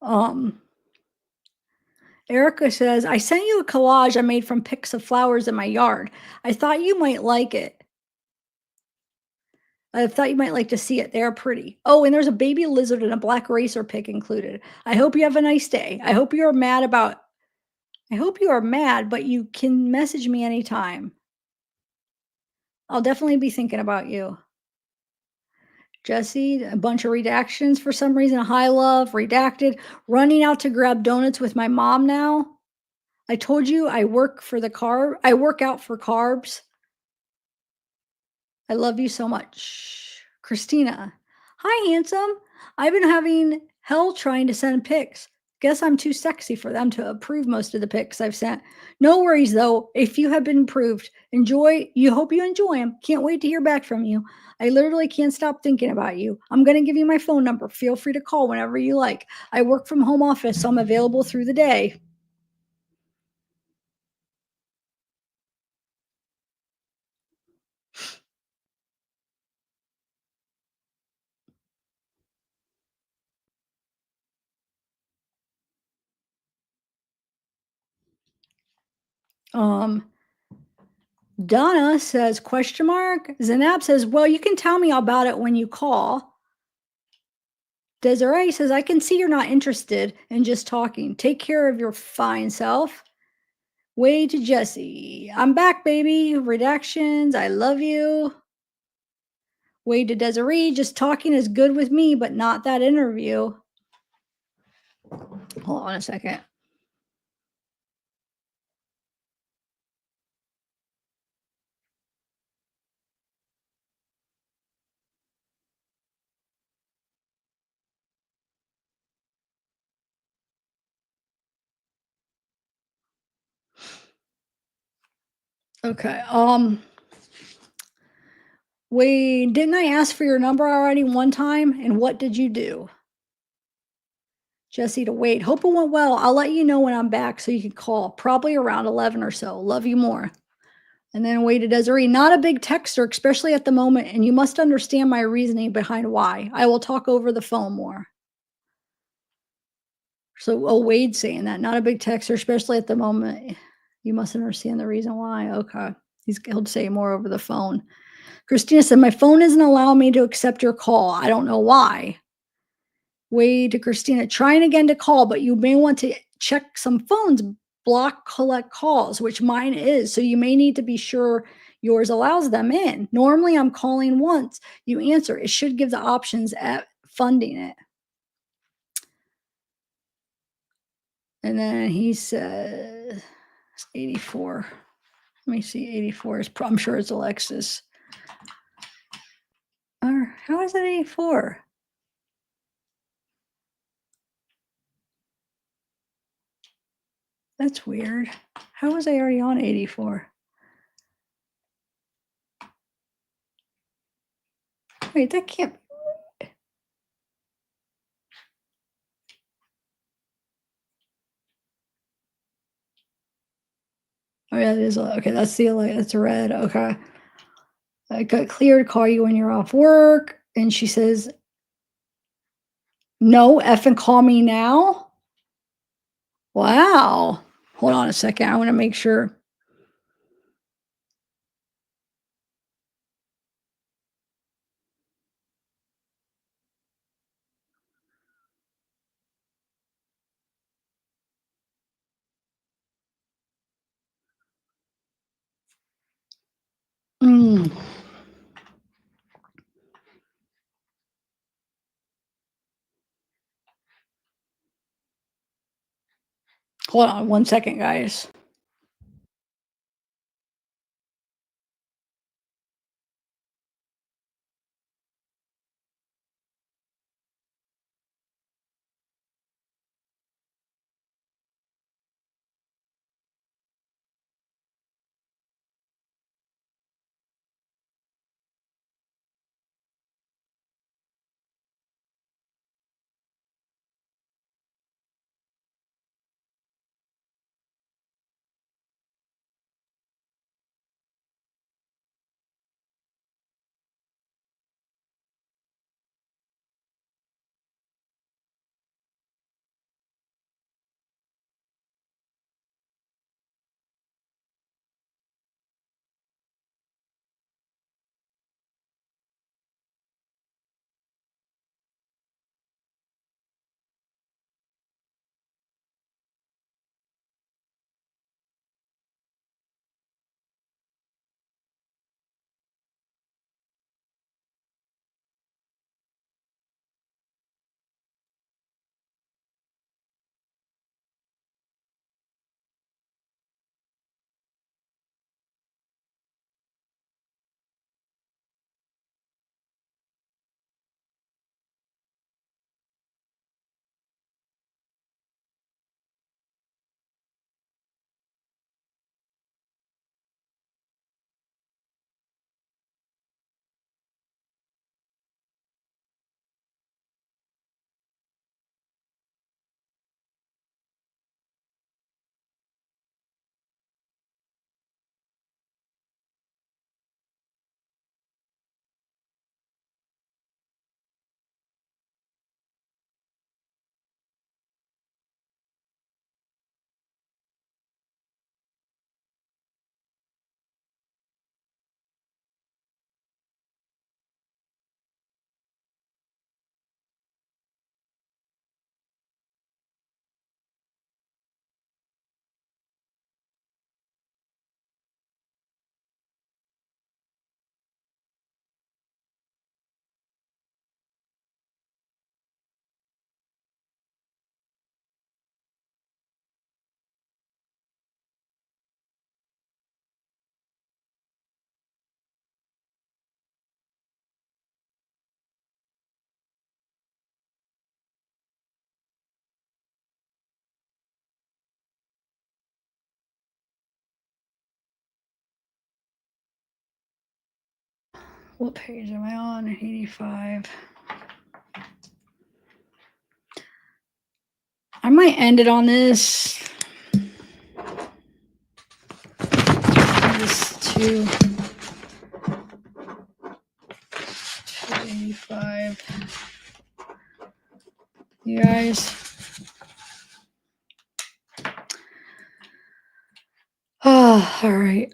Um, Erica says, "I sent you a collage I made from pics of flowers in my yard. I thought you might like it. I thought you might like to see it. They're pretty. Oh, and there's a baby lizard and a black racer pic included. I hope you have a nice day. I hope you are mad, but you can message me anytime. I'll definitely be thinking about you." Jesse, a bunch of redactions for some reason. High love, redacted. Running out to grab donuts with my mom now. I told you I work out for carbs. I love you so much. Christina. "Hi, handsome. I've been having hell trying to send pics. Guess I'm too sexy for them to approve most of the pics I've sent. No worries though. If you have been approved, hope you enjoy them. Can't wait to hear back from you. I literally can't stop thinking about you. I'm going to give you my phone number. Feel free to call whenever you like. I work from home office, so I'm available through the day." Um, Donna says, question mark. Zanab says, "Well, you can tell me about it when you call." Desiree says, "I can see you're not interested in just talking. Take care of your fine self." Way to Jesse. "I'm back, baby. Redactions. I love you." Way to Desiree. "Just talking is good with me, but not that interview." Hold on a second. Okay. Wait, didn't I ask for your number already one time? And what did you do? Jesse to wait. "Hope it went well. I'll let you know when I'm back so you can call. Probably around 11 or so. Love you more." And then waited Desiree, "Not a big texter, especially at the moment, and you must understand my reasoning behind why. I will talk over the phone more." So, oh, Wade's saying that, "Not a big texter, especially at the moment. You must understand the reason why." Okay. He'll say more over the phone. Christina said, "My phone isn't allowing me to accept your call. I don't know why." Wade to Christina, "Trying again to call, but you may want to check some phones, block collect calls, which mine is. So you may need to be sure yours allows them in. Normally, I'm calling once you answer. It should give the options at funding it." And then he says 84. Let me see. 84 is, I'm sure it's Alexis. Or how is it 84? That's weird. How was I already on 84? Wait, that can't. Oh yeah, it is. Okay, that's the light. That's a red. Okay. I got clear to call you when you're off work. And she says, no, effing call me now. Wow. Hold on a second. I want to make sure. Mm. Hold on one second, guys. What page am I on? 85. I might end it on this. This 285. You guys. Oh, all right.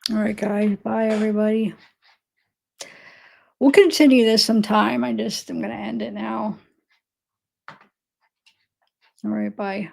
All right, guys. Bye, everybody. We'll continue this sometime. I'm gonna end it now. All right, bye.